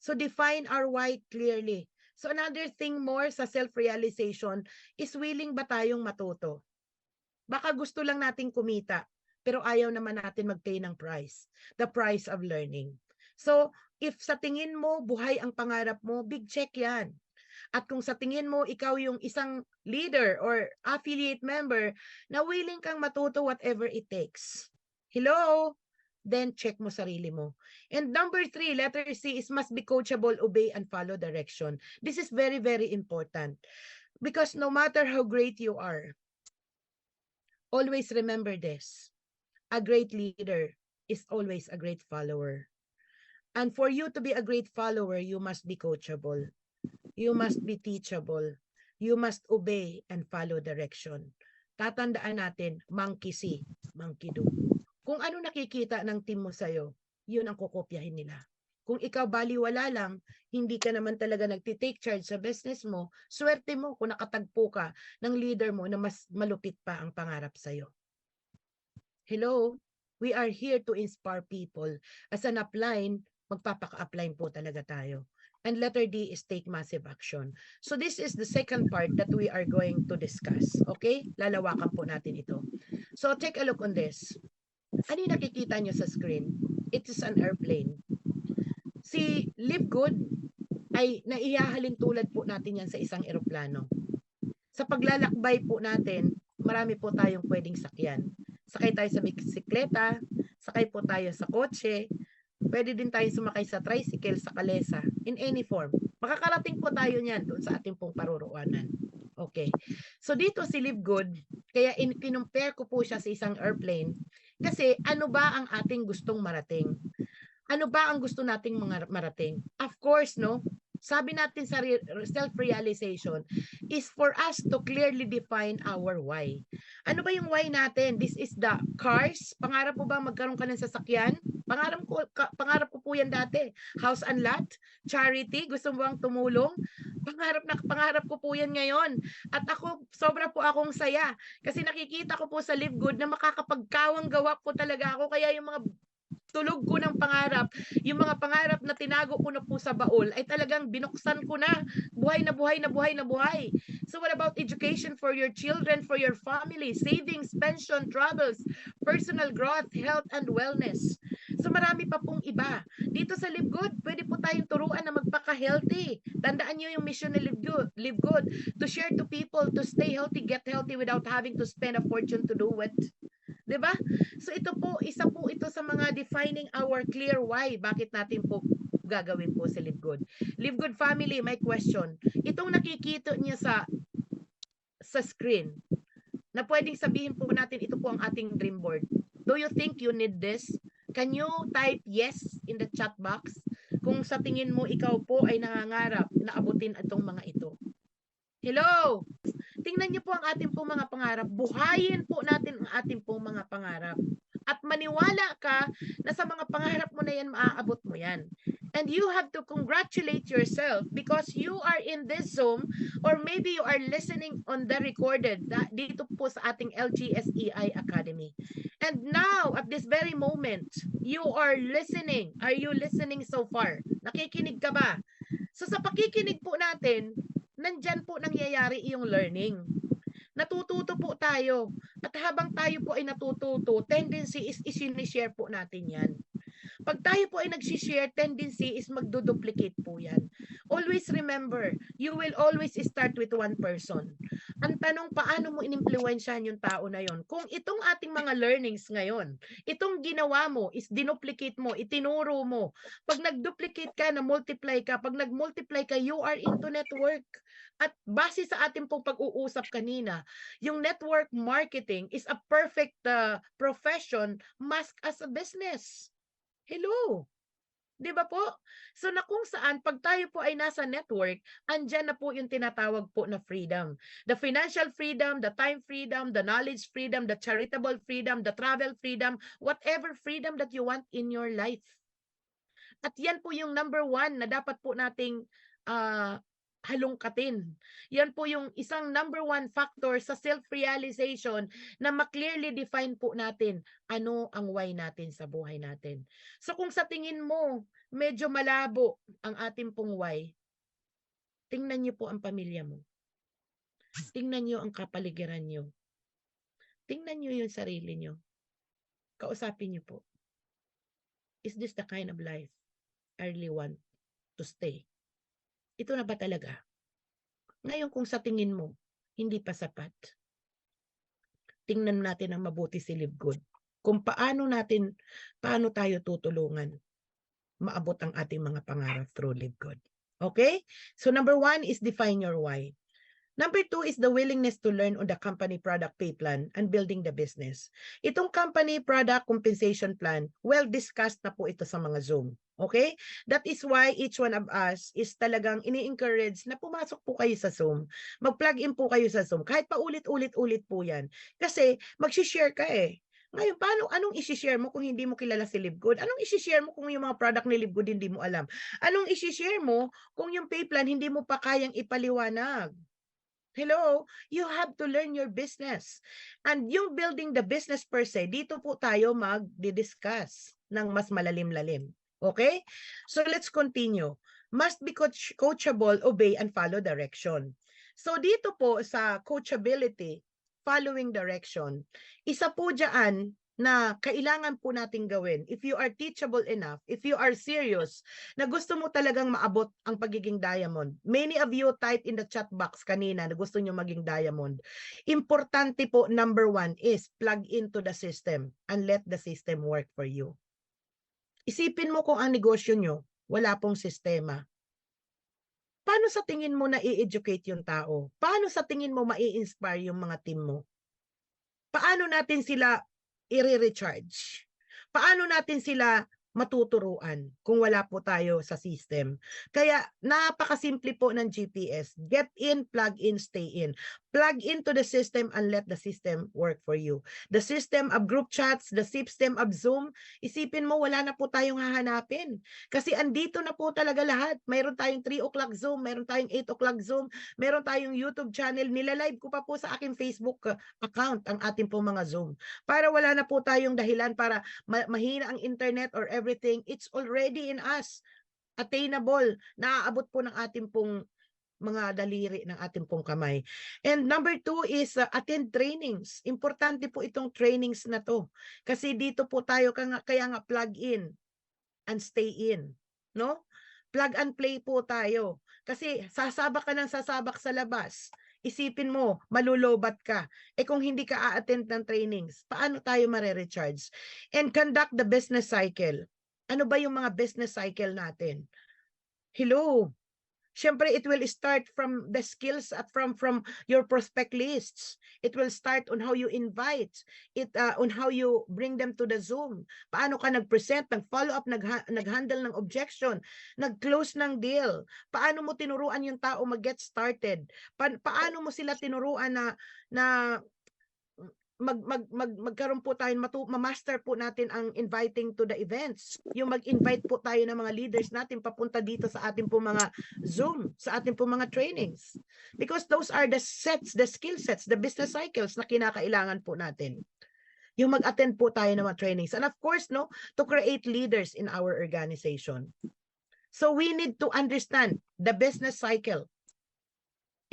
So define our why clearly. So another thing more sa self-realization is willing ba tayong matuto? Baka gusto lang nating kumita, pero ayaw naman natin mag-pay ng price. The price of learning. So if sa tingin mo buhay ang pangarap mo, big check yan. At kung sa tingin mo ikaw yung isang leader or affiliate member na willing kang matuto whatever it takes. Hello? Then check mo sarili mo. And number 3, letter C is must be coachable, obey, and follow direction. This is very, very important. Because no matter how great you are, always remember this. A great leader is always a great follower. And for you to be a great follower, you must be coachable. You must be teachable. You must obey and follow direction. tatandaan natin, monkey see, monkey do. Kung ano nakikita ng team mo sa'yo, yun ang kukopyahin nila. Kung ikaw baliwala lang, hindi ka naman talaga nagtitake charge sa business mo, swerte mo kung nakatagpo ka ng leader mo na mas malupit pa ang pangarap sa'yo. Hello? We are here to inspire people. As an upline, magpapaka-upline po talaga tayo. And letter D is take massive action. So this is the second part that we are going to discuss. Okay? Lalawakan po natin ito. So take a look on this. Ano yung nakikita nyo sa screen? It is an airplane. Si Live Good ay naihahalin tulad po natin yan sa isang eroplano. Sa paglalakbay po natin, marami po tayong pwedeng sakyan. Sakay tayo sa bisikleta, sakay po tayo sa kotse, pwede din tayo sumakay sa tricycle, sa kalesa, in any form. Makakarating po tayo niyan doon sa ating pong paruroonan. Okay. So dito si Live Good, kaya kinumpare ko po siya sa isang airplane kasi ano ba ang ating gustong marating? Ano ba ang gusto nating mga marating? Of course, no? Sabi natin sa self-realization is for us to clearly define our why. Ano ba yung why natin? This is the cars. Pangarap mo ba magkaroon ka ng sasakyan? Pangarap ko po yan dati. House and lot, charity, gusto mo bang tumulong? Pangarap ko po yan ngayon. At ako, sobra po akong saya. Kasi nakikita ko po sa Live Good na makakapagkawang gawa po talaga ako. Kaya yung mga tulog ko ng pangarap, yung mga pangarap na tinago ko na po sa baul, ay talagang binuksan ko na. Buhay na buhay na buhay na buhay. So what about education for your children, for your family, savings, pension, travels, personal growth, health, and wellness? So marami pa pong iba. Dito sa Live Good, pwede po tayong turuan na magpaka-healthy. Tandaan nyo yung mission ni Live Good, to share to people, to stay healthy, get healthy without having to spend a fortune to do it. Diba? So ito po, isa po ito sa mga defining our clear why. Bakit natin po gagawin po si Live Good? Live Good family, my question. Itong nakikita niya sa screen, na pwedeng sabihin po natin, ito po ang ating dream board. Do you think you need this? Can you type yes in the chat box kung sa tingin mo ikaw po ay nangangarap na abutin itong mga ito? Hello! Tingnan niyo po ang ating pong mga pangarap. Buhayin po natin ang ating pong mga pangarap. At maniwala ka na sa mga pangarap mo na yan, maaabot mo yan. And you have to congratulate yourself because you are in this Zoom or maybe you are listening on the recorded dito po sa ating LGSEI Academy. And now, at this very moment, you are listening. Are you listening so far? Nakikinig ka ba? So sa pakikinig po natin, nandyan po nangyayari yung learning. Natututo po tayo. At habang tayo po ay natututo, tendency is isinishare po natin yan. Pag tayo po ay nagsishare, tendency is magduduplicate po yan. Always remember, you will always start with one person. Ang tanong, paano mo inimpluwensyahan yung tao na yon? Kung itong ating mga learnings ngayon, itong ginawa mo is dinuplicate mo, itinuro mo. Pag nagduplicate ka, na-multiply ka, pag nag-multiply ka, you are into network. At base sa ating pong pag-uusap kanina, yung network marketing is a perfect profession masked as a business. Hello! Di ba po? So na kung saan, pag tayo po ay nasa network, andyan na po yung tinatawag po na freedom. The financial freedom, the time freedom, the knowledge freedom, the charitable freedom, the travel freedom, whatever freedom that you want in your life. At yan po yung number one na dapat po nating halongkatin. Yan po yung isang number one factor sa self-realization na ma-clearly define po natin ano ang why natin sa buhay natin. So kung sa tingin mo medyo malabo ang ating pong why, tingnan niyo po ang pamilya mo. Tingnan niyo ang kapaligiran niyo. Tingnan niyo yung sarili niyo. Kausapin niyo po. Is this the kind of life I really want to stay? Ito na ba talaga? Ngayon kung sa tingin mo, hindi pa sapat, tingnan natin ang mabuti si Live Good. Kung paano tayo tutulungan maabot ang ating mga pangarap through Live Good. Okay? So number one is define your why. Number two is the willingness to learn on the company product pay plan and building the business. Itong company product compensation plan, well discussed na po ito sa mga Zoom. Okay? That is why each one of us is talagang ini-encourage na pumasok po kayo sa Zoom. Mag-plug in po kayo sa Zoom. Kahit pa ulit-ulit po yan. Kasi mag-share ka eh. Ngayon, anong isi-share mo kung hindi mo kilala si Livgood? Anong isi-share mo kung yung mga product ni Livgood hindi mo alam? Anong isi-share mo kung yung pay plan hindi mo pa kayang ipaliwanag? Hello, you have to learn your business. And yung building the business per se, dito po tayo mag-discuss ng mas malalim-lalim. Okay? So let's continue. Must be coachable, obey, and follow direction. So dito po sa coachability, following direction, isa po dyan na kailangan po nating gawin. If you are teachable enough, if you are serious, na gusto mo talagang maabot ang pagiging diamond. Many of you type in the chat box kanina na gusto nyo maging diamond. Importante po, number 1 is plug into the system and let the system work for you. Isipin mo kung ang negosyo nyo, wala pong sistema. Paano sa tingin mo na i-educate yung tao? Paano sa tingin mo mai-inspire yung mga team mo? Paano natin sila i-recharge? Paano natin sila matuturuan kung wala po tayo sa system? Kaya napakasimple po ng GPS. Get in, plug in, stay in. Plug into the system and let the system work for you. The system of group chats, the system of Zoom, isipin mo wala na po tayong hahanapin. Kasi andito na po talaga lahat. Mayroon tayong 3 o'clock Zoom, mayroon tayong 8 o'clock Zoom, mayroon tayong YouTube channel. Nilalive ko pa po sa aking Facebook account ang ating po mga Zoom. Para wala na po tayong dahilan para mahina ang internet or everything. It's already in us. Attainable. Naaabot po ng ating pong mga daliri ng ating pong kamay. And number 2 is attend trainings. Importante po itong trainings na to. Kasi dito po tayo kaya nga plug in and stay in. No? Plug and play po tayo. Kasi sasabak ka ng sasabak sa labas. Isipin mo, malulobat ka. Eh kung hindi ka a-attend ng trainings, paano tayo mare-recharge? And conduct the business cycle. Ano ba yung mga business cycle natin? Hello? Siyempre, it will start from the skills at from your prospect lists. It will start on how you invite, on how you bring them to the Zoom. Paano ka nag-present, nag-follow up, nag-handle ng objection, nag-close ng deal. Paano mo tinuruan yung tao mag-get started? Paano mo sila tinuruan na magkaroon po tayo, ma-master po natin ang inviting to the events. Yung mag-invite po tayo ng mga leaders natin papunta dito sa ating po mga Zoom, sa ating po mga trainings. Because those are the sets, the skill sets, the business cycles na kinakailangan po natin. Yung mag-attend po tayo ng mga trainings. And of course, no, to create leaders in our organization. So we need to understand the business cycle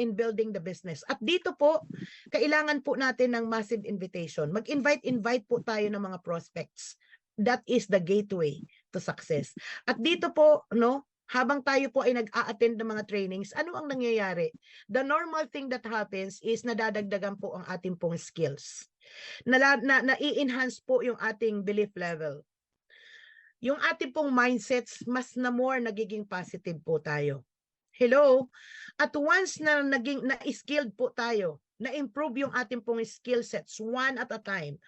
in building the business. At dito po, kailangan po natin ng massive invitation. Mag-invite po tayo ng mga prospects. That is the gateway to success. At dito po, no, habang tayo po ay nag-a-attend ng mga trainings, ano ang nangyayari? The normal thing that happens is nadadagdagan po ang ating pong skills. Na-enhance po yung ating belief level. Yung ating pong mindsets, mas na more nagiging positive po tayo. Hello? At once na na-skilled po tayo, na-improve yung ating pong skill sets one at a time,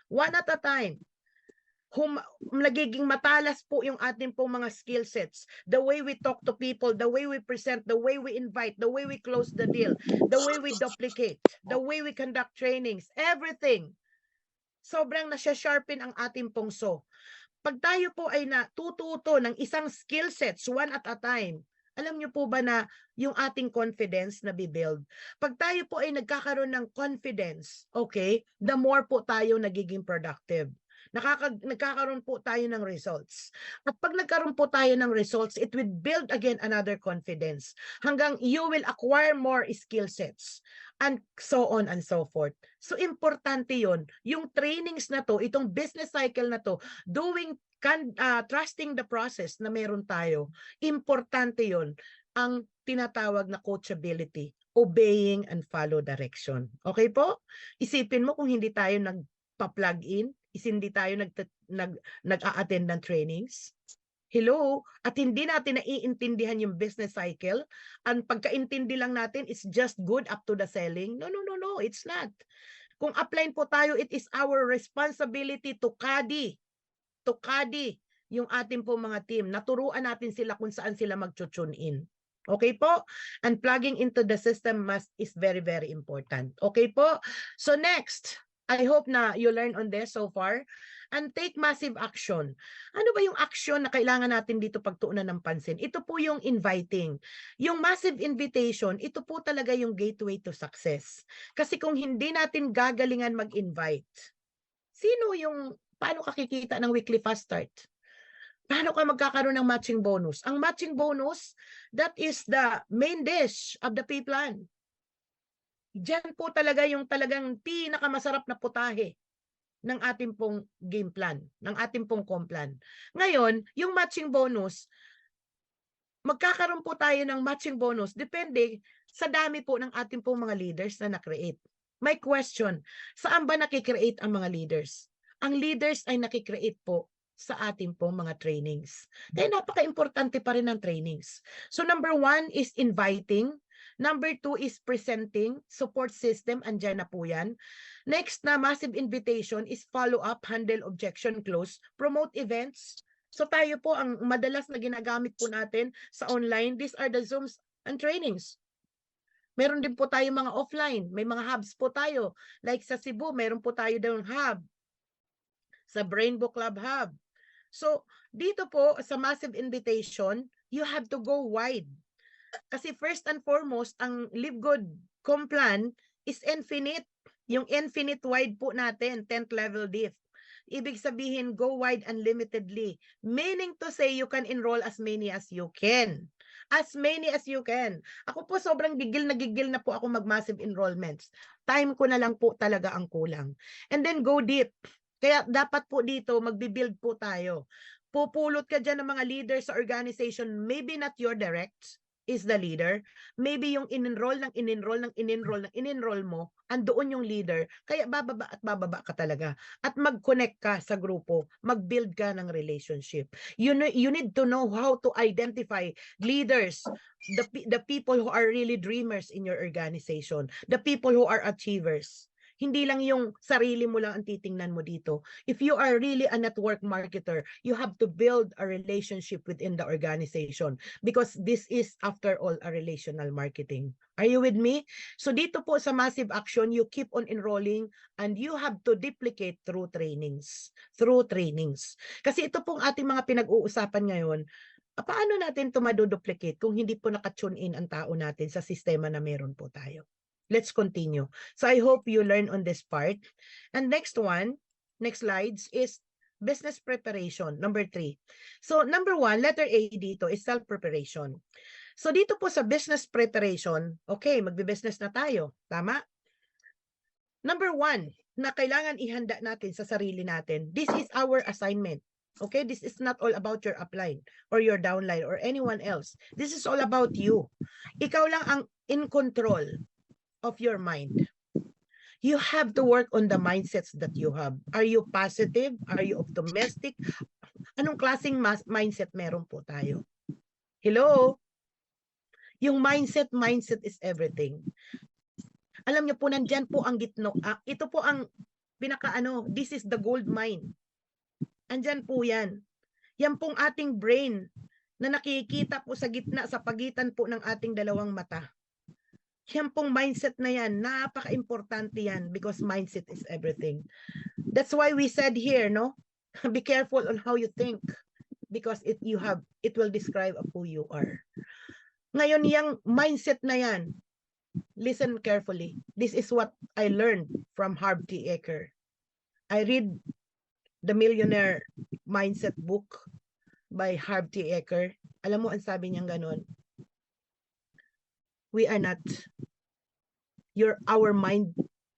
nagiging matalas po yung ating pong mga skill sets. The way we talk to people, the way we present, the way we invite, the way we close the deal, the way we duplicate, the way we conduct trainings, everything. Sobrang nasya-sharpen ang ating pong so. Pag tayo po ay natututo ng isang skill sets one at a time, alam niyo po ba na yung ating confidence na bibuild? Pag tayo po ay nagkakaroon ng confidence, okay, the more po tayo nagiging productive. Nagkakaroon po tayo ng results. At pag nagkaroon po tayo ng results, it will build again another confidence. Hanggang you will acquire more skill sets. And so on and so forth. So importante yun. Yung trainings na to, itong business cycle na to, trusting the process na meron tayo, importante yon ang tinatawag na coachability, obeying and follow direction. Okay po? Isipin mo kung hindi tayo nagpa-plug in, hindi tayo nag-a-attend ng trainings. Hello? At hindi natin naiintindihan yung business cycle. Ang pagkaintindi lang natin is just good up to the selling. No, it's not. Kung apply po tayo, it is our responsibility to caddy yung ating po mga team. Naturuan natin sila kung saan sila mag-tune in. Okay po? And plugging into the system is very, very important. Okay po? So next, I hope na you learn on this so far. And take massive action. Ano ba yung action na kailangan natin dito pagtuunan ng pansin? Ito po yung inviting. Yung massive invitation, ito po talaga yung gateway to success. Kasi kung hindi natin gagalingan mag-invite, paano ka kikita ng weekly fast start? Paano ka magkakaroon ng matching bonus? Ang matching bonus, that is the main dish of the pay plan. Diyan po talaga yung talagang pinakamasarap na putahe ng ating pong game plan, ng ating pong complan. Ngayon, yung matching bonus, magkakaroon po tayo ng matching bonus depende sa dami po ng ating pong mga leaders na na-create. My question, saan ba nakikreate ang mga leaders? Ang leaders ay nakikreate po sa ating pong mga trainings. Kaya napaka-importante pa rin ng trainings. So number 1 is inviting. Number 2 is presenting, support system, andyan na po yan. Next na massive invitation is follow up, handle objection, close, promote events. So tayo po, ang madalas na ginagamit po natin sa online, these are the Zooms and trainings. Meron din po tayo mga offline, may mga hubs po tayo. Like sa Cebu, meron po tayo ng hub. Sa Brain Book Club Hub. So dito po sa massive invitation, you have to go wide. Kasi first and foremost, ang Live Good Complan is infinite. Yung infinite wide po natin, 10th level diff. Ibig sabihin, go wide unlimitedly. Meaning to say, you can enroll as many as you can. As many as you can. Ako po sobrang gigil na po ako mag-massive enrollments. Time ko na lang po talaga ang kulang. And then go deep. Kaya dapat po dito, magbibuild po tayo. Pupulot ka dyan ng mga leaders sa organization, maybe not your direct, is the leader. Maybe yung in-enroll mo, andoon yung leader. Kaya bababa at bababa ka talaga. At mag-connect ka sa grupo. Mag-build ka ng relationship. You need to know how to identify leaders, the people who are really dreamers in your organization, the people who are achievers. Hindi lang yung sarili mo lang ang titingnan mo dito. If you are really a network marketer, you have to build a relationship within the organization because this is, after all, a relational marketing. Are you with me? So dito po sa massive action, you keep on enrolling and you have to duplicate through trainings. Through trainings. Kasi ito pong ating mga pinag-uusapan ngayon, paano natin ito maduduplicate kung hindi po nakatune in ang tao natin sa sistema na meron po tayo? Let's continue. So I hope you learn on this part. And next one, next slides is business preparation, number 3. So number 1, letter A dito is self-preparation. So dito po sa business preparation, okay, magbe-business na tayo. Tama? Number 1, na kailangan ihanda natin sa sarili natin, this is our assignment. Okay, this is not all about your upline or your downline or anyone else. This is all about you. Ikaw lang ang in control of your mind. You have to work on the mindsets that you have. Are you positive? Are you optimistic? Anong klaseng mindset meron po tayo? Hello? Yung mindset is everything. Alam niyo po, nandyan po ang gitno. Ito po ang this is the gold mine. Andyan po yan. Yan pong ating brain na nakikita po sa gitna, sa pagitan po ng ating dalawang mata. Yan pong mindset na yan, napaka-importante yan because mindset is everything. That's why we said here, no? Be careful on how you think because it will describe who you are. Ngayon, yung mindset na yan, listen carefully. This is what I learned from Harv T. Eker. I read the Millionaire Mindset book by Harv T. Eker. Alam mo, ang sabi niyang ganun, we are not, our mind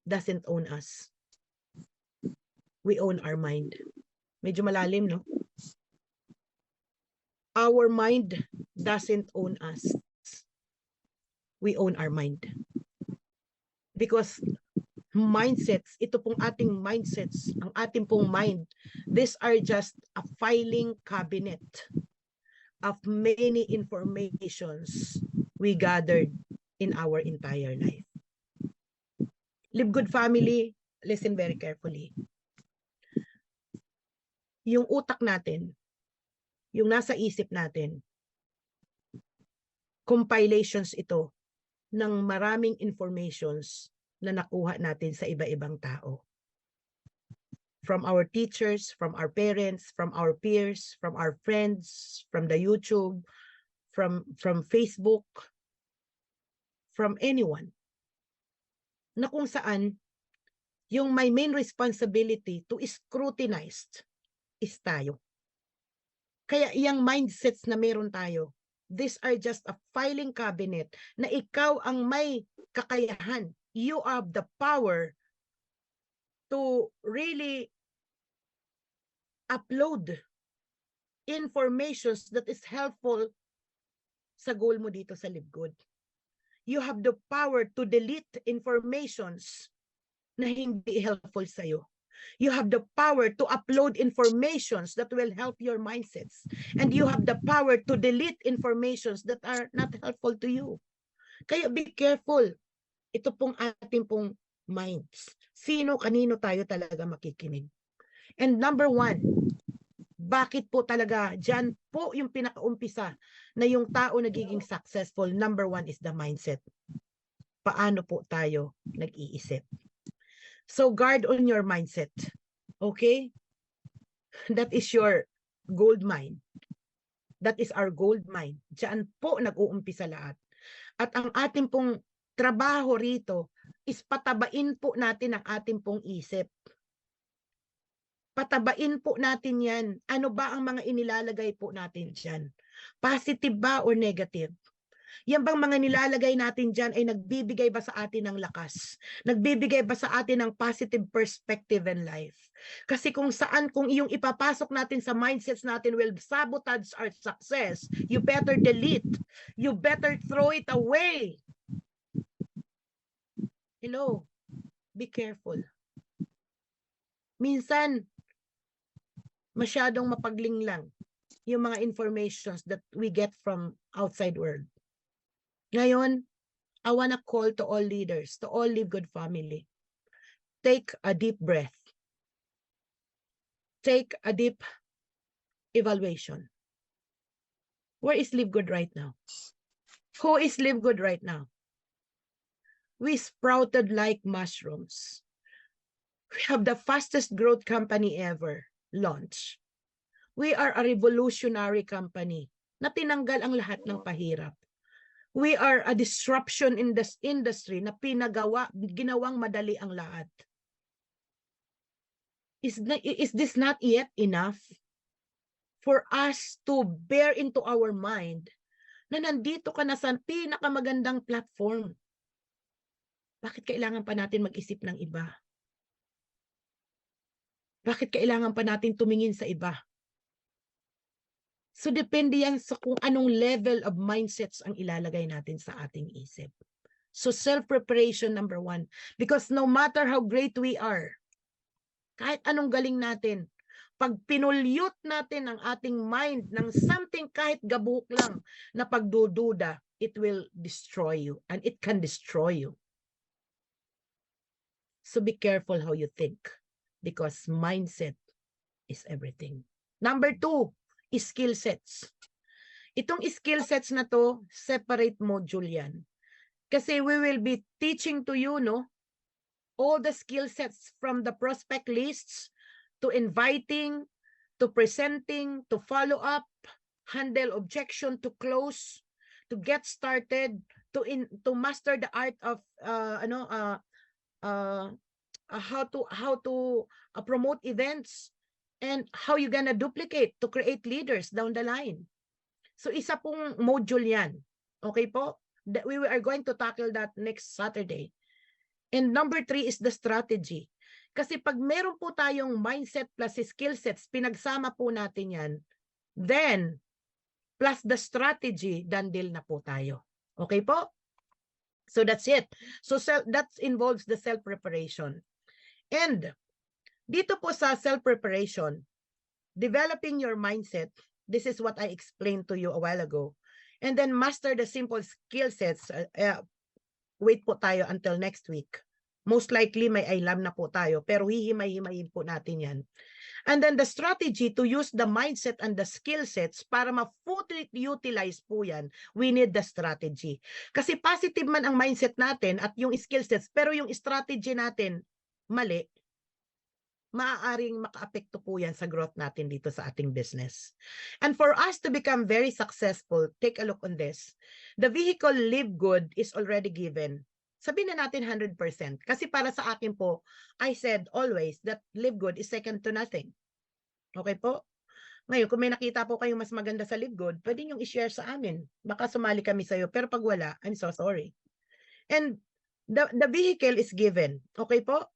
doesn't own us. We own our mind. Medyo malalim, no? Our mind doesn't own us. We own our mind. Because mindsets, ito pong ating mindsets, ang ating pong mind, these are just a filing cabinet of many informations we gathered in our entire life. Live Good family, listen very carefully. Yung utak natin, yung nasa isip natin, compilations ito ng maraming informations na nakuha natin sa iba-ibang tao. From our teachers, from our parents, from our peers, from our friends, from the YouTube, from Facebook, from anyone. Na kung saan yung my main responsibility to scrutinize is tayo. Kaya iyang mindsets na meron tayo, these are just a filing cabinet na ikaw ang may kakayahan. You have the power to really upload informations that is helpful sa goal mo dito sa Live Good. You have the power to delete informations na hindi helpful sa'yo. You have the power to upload informations that will help your mindsets. And you have the power to delete informations that are not helpful to you. Kaya be careful. Ito pong ating pong minds. Sino, kanino tayo talaga makikinig. And number one, bakit po talaga dyan po yung pinakaumpisa na yung tao nagiging successful? Number one is the mindset. Paano po tayo nag-iisip? So guard on your mindset. Okay? That is your gold mine. That is our gold mine. Diyan po nag-uumpisa lahat. At ang ating pong trabaho rito is patabain po natin ang ating pong isip. Patabain po natin yan. Ano ba ang mga inilalagay po natin dyan? Positive ba or negative? Yan bang mga nilalagay natin dyan ay nagbibigay ba sa atin ng lakas? Nagbibigay ba sa atin ng positive perspective in life? Kasi kung saan, kung iyong ipapasok natin sa mindsets natin will sabotage our success, you better delete. You better throw it away. Hello? Be careful. Minsan, masyadong mapaglinglang yung mga informations that we get from outside world. Ngayon, I wanna call to all leaders, to all Live Good family. Take a deep breath. Take a deep evaluation. Where is Live Good right now? Who is Live Good right now? We sprouted like mushrooms. We have the fastest growth company ever launched. We are a revolutionary company na tinanggal ang lahat ng pahirap. We are a disruption in this industry na ginawang madali ang lahat. Is this not yet enough for us to bear into our mind na nandito ka na sa pinakamagandang platform? Bakit kailangan pa natin mag-isip ng iba? Bakit kailangan pa natin tumingin sa iba? So depende yan sa kung anong level of mindsets ang ilalagay natin sa ating isip. So self-preparation number one. Because no matter how great we are, kahit anong galing natin, pag pinulyot natin ang ating mind ng something kahit gabuk lang na pagdududa, it will destroy you and it can destroy you. So be careful how you think because mindset is everything. Number two, skill sets. Itong skill sets na to, separate module yan. Kasi we will be teaching to you, no, all the skill sets from the prospect lists to inviting, to presenting, to follow up, handle objection, to close, to get started, to master the art of how to promote events, and how you gonna duplicate to create leaders down the line. So isa pong module yan. Okay po? We are going to tackle that next Saturday. And number 3 is the strategy. Kasi pag meron po tayong mindset plus skill sets, pinagsama po natin yan, then plus the strategy, done deal na po tayo. Okay po? So that's it. So that involves the self-preparation. And dito po sa self-preparation, developing your mindset, this is what I explained to you a while ago. And then master the simple skill sets. Wait po tayo until next week. Most likely may alam na po tayo, pero hihimay-himayin po natin yan. And then the strategy to use the mindset and the skill sets para ma-fully utilize po yan, we need the strategy. Kasi positive man ang mindset natin at yung skill sets, pero yung strategy natin mali, maaaring makaapekto po yan sa growth natin dito sa ating business. And for us to become very successful, take a look on this. The vehicle Live Good is already given. Sabihin na natin 100%. Kasi para sa akin po, I said always that Live Good is second to nothing. Okay po? Ngayon, kung may nakita po kayong mas maganda sa Live Good, pwede nyo i-share sa amin. Baka sumali kami sa'yo. Pero pag wala, I'm so sorry. And the vehicle is given. Okay po?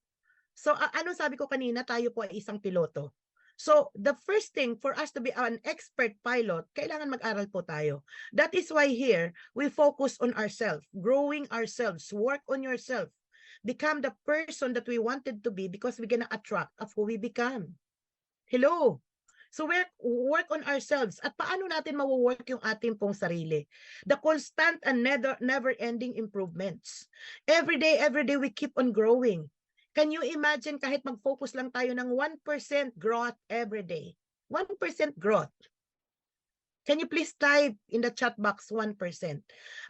So, ano sabi ko kanina, tayo po ay isang piloto. So, the first thing for us to be an expert pilot, kailangan mag-aral po tayo. That is why here, we focus on ourselves, growing ourselves, work on yourself, become the person that we wanted to be because we're gonna attract of who we become. Hello? So, work on ourselves. At paano natin mawo-work yung ating pong sarili? The constant and never-ending improvements. Every day, we keep on growing. Can you imagine kahit mag-focus lang tayo ng 1% growth every day? 1% growth. Can you please type in the chat box 1%?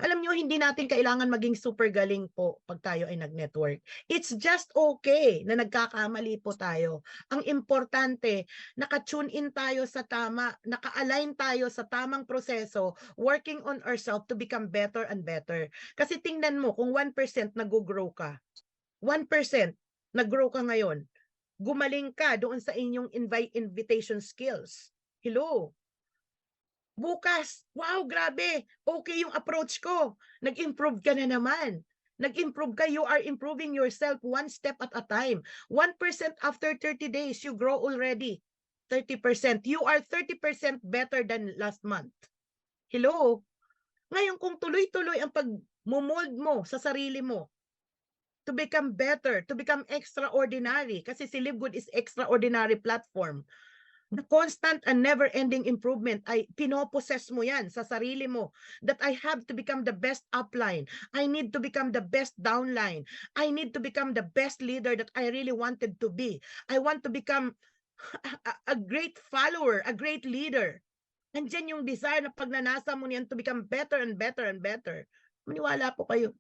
Alam nyo, hindi natin kailangan maging super galing po pag tayo ay nag-network. It's just okay na nagkakamali po tayo. Ang importante, naka-tune in tayo sa tama, naka-align tayo sa tamang proseso, working on ourselves to become better and better. Kasi tingnan mo, kung 1% nag-grow ka, 1% nag-grow ka ngayon, gumaling ka doon sa inyong invitation skills. Hello? Bukas, wow, grabe, okay yung approach ko. Nag-improve ka na naman. Nag-improve ka, you are improving yourself one step at a time. 1% after 30 days, you grow already. 30%. You are 30% better than last month. Hello? Ngayon, kung tuloy-tuloy ang pag-mold mo sa sarili mo, to become better, to become extraordinary, kasi si Live Good is extraordinary platform. The constant and never-ending improvement ay pinoposes mo yan sa sarili mo, that I have to become the best upline. I need to become the best downline. I need to become the best leader that I really wanted to be. I want to become a great follower, a great leader. Andyan yung desire na pagnanasa mo niyan to become better and better and better. Maniwala po kayo.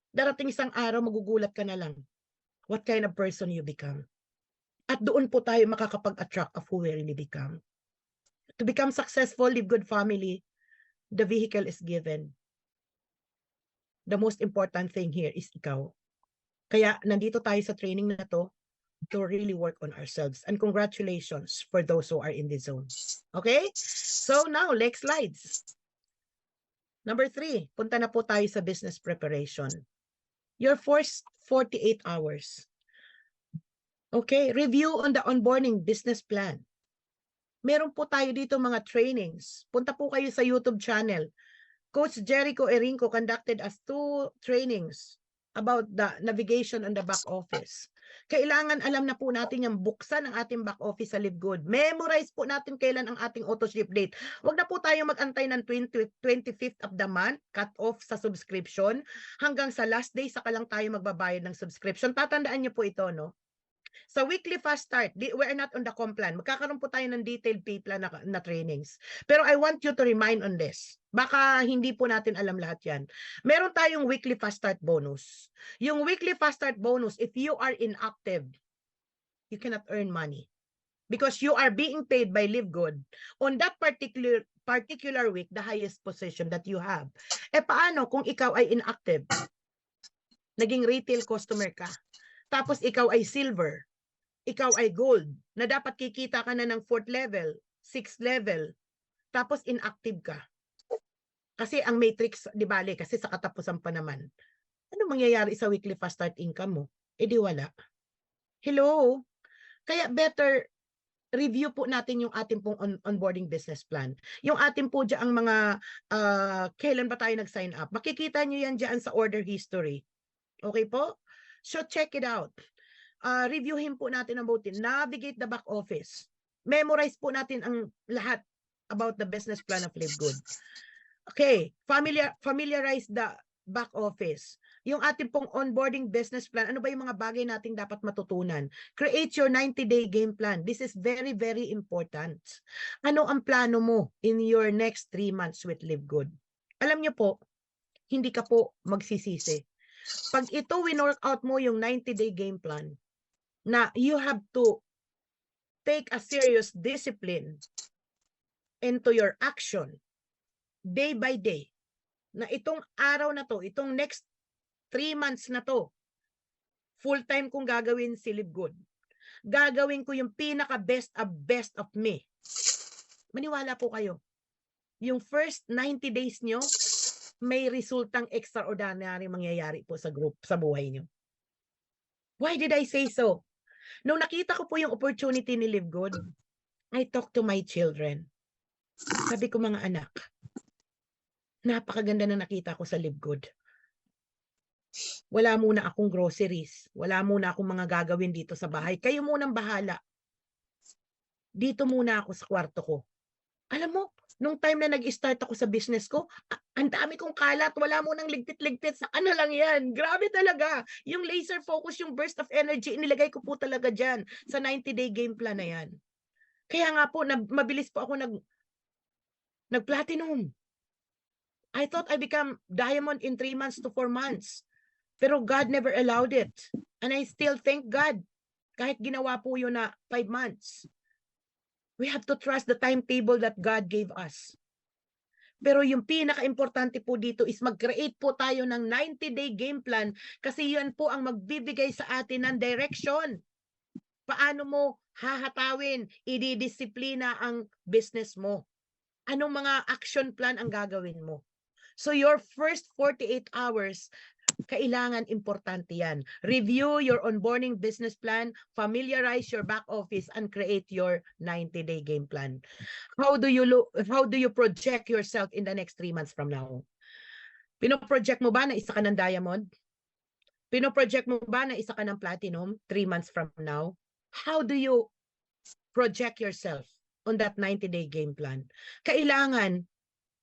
Darating isang araw, magugulat ka na lang what kind of person you become. At doon po tayo makakapag-attract of who we really become. To become successful, Live Good family, the vehicle is given. The most important thing here is ikaw. Kaya nandito tayo sa training na to really work on ourselves. And congratulations for those who are in the zone. Okay? So now, next slides. Number 3, punta na po tayo sa business preparation. Your first 48 hours. Okay, review on the onboarding business plan. Meron po tayo dito mga trainings. Punta po kayo sa YouTube channel. Coach Jericho Erinco conducted us 2 trainings about the navigation on the back office. Kailangan alam na po natin yung buksan ang ating back office sa Live Good. Memorize po natin kailan ang ating auto ship date. Huwag na po tayo mag-antay ng 25th of the month, cut off sa subscription. Hanggang sa last day, saka lang tayo magbabayad ng subscription. Tatandaan niyo po ito, no? Sa weekly fast start, we're not on the comp plan. Magkakaroon po tayo ng detailed pay plan na trainings. Pero I want you to remind on this. Baka hindi po natin alam lahat yan. Meron tayong weekly fast start bonus. Yung weekly fast start bonus, if you are inactive, you cannot earn money. Because you are being paid by Live Good on that particular week, the highest position that you have. Eh paano kung ikaw ay inactive? Naging retail customer ka. Tapos ikaw ay silver, ikaw ay gold, na dapat kikita ka na ng 4th level, 6th level, tapos inactive ka. Kasi ang matrix, di bale, kasi sa katapusan pa naman. Ano mangyayari sa weekly fast start income mo? Eh di wala. Hello? Kaya better review po natin yung ating pong onboarding business plan. Yung ating po dyan mga kailan ba tayo nag-sign up. Makikita nyo yan dyan sa order history. Okay po? So check it out. Reviewin po natin ang butin. Navigate the back office. Memorize po natin ang lahat about the business plan of Live Good. Okay, familiarize back office, yung ating pong onboarding business plan, ano ba yung mga bagay nating dapat matutunan? Create your 90-day game plan. This is very, very important. Ano ang plano mo in your next 3 months with Live Good? Alam niyo po, hindi ka po magsisisi. Pag ito winork out mo yung 90-day game plan, na you have to take a serious discipline into your action day by day, na itong araw na to, itong next 3 months na to, full-time kong gagawin si Live Good. Gagawin ko yung pinaka-best of me. Maniwala po kayo. Yung first 90 days nyo, may resultang extraordinary mangyayari po sa group, sa buhay nyo. Why did I say so? Nung nakita ko po yung opportunity ni Live Good, I talked to my children. Sabi ko, mga anak, napakaganda na nakita ko sa Live Good. Wala muna akong groceries. Wala muna akong mga gagawin dito sa bahay. Kayo munang bahala. Dito muna ako sa kwarto ko. Alam mo, nung time na nag-start ako sa business ko, ang dami kong kalat. Wala munang ligpit-ligpit. Sa ano lang yan. Grabe talaga. Yung laser focus, yung burst of energy, inilagay ko po talaga dyan sa 90-day game plan na yan. Kaya nga po, mabilis po ako nag-platinum. I thought I become diamond in 3 months to 4 months. Pero God never allowed it. And I still thank God. Kahit ginawa po yun na 5 months. We have to trust the timetable that God gave us. Pero yung pinaka-importante po dito is mag-create po tayo ng 90-day game plan kasi yun po ang magbibigay sa atin ng direction. Paano mo hahatawin, ididisiplina ang business mo? Anong mga action plan ang gagawin mo? So your first 48 hours, kailangan importante yan. Review your onboarding business plan, familiarize your back office, and create your 90-day game plan. How do you project yourself in the next 3 months from now? Pino-project mo ba na isa ka ng diamond? Pino-project mo ba na isa ka ng platinum 3 months from now? How do you project yourself on that 90-day game plan? Kailangan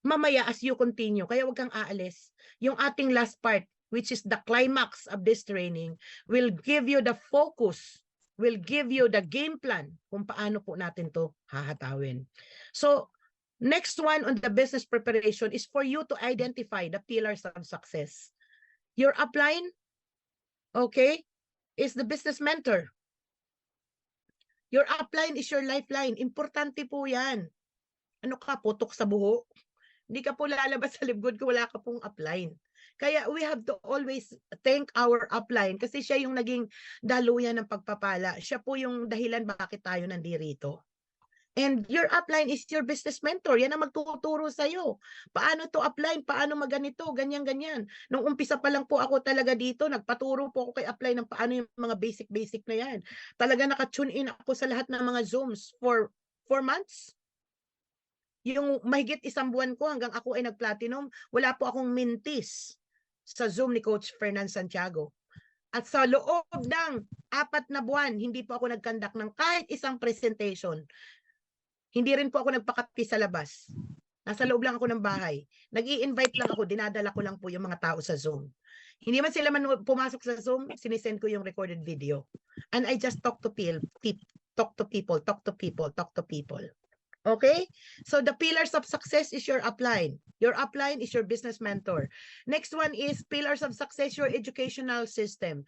mamaya as you continue, kaya wag kang aalis. Yung ating last part, which is the climax of this training, will give you the focus, will give you the game plan kung paano po natin to hahatawin. So, next one on the business preparation is for you to identify the pillars of success. Your upline, okay, is the business mentor. Your upline is your lifeline. Importante po yan. Ano ka, putok sa buho? Hindi ka po lalabas sa Live Good kung wala ka pong upline. Kaya we have to always thank our upline kasi siya yung naging daluyan ng pagpapala. Siya po yung dahilan bakit tayo nandirito. And your upline is your business mentor. Yan ang magtuturo sa'yo. Paano to upline? Paano maganito? Ganyan-ganyan. Nung umpisa pa lang po ako talaga dito, nagpaturo po ako kay upline ng paano yung mga basic na yan. Talaga naka-tune in ako sa lahat ng mga Zooms for 4 months. Yung mahigit 1 buwan ko hanggang ako ay nag-platinum, wala po akong mintis sa Zoom ni Coach Fernan Santiago. At sa loob ng 4 na buwan, hindi po ako nag-conduct ng kahit isang presentation. Hindi rin po ako nagpakapi sa labas. Nasa loob lang ako ng bahay. Nag-i-invite lang ako, dinadala ko lang po yung mga tao sa Zoom. Hindi man sila pumasok sa Zoom, sinisend ko yung recorded video. And I just talk to people. Okay? So the pillars of success is your upline. Your upline is your business mentor. Next one is pillars of success, your educational system.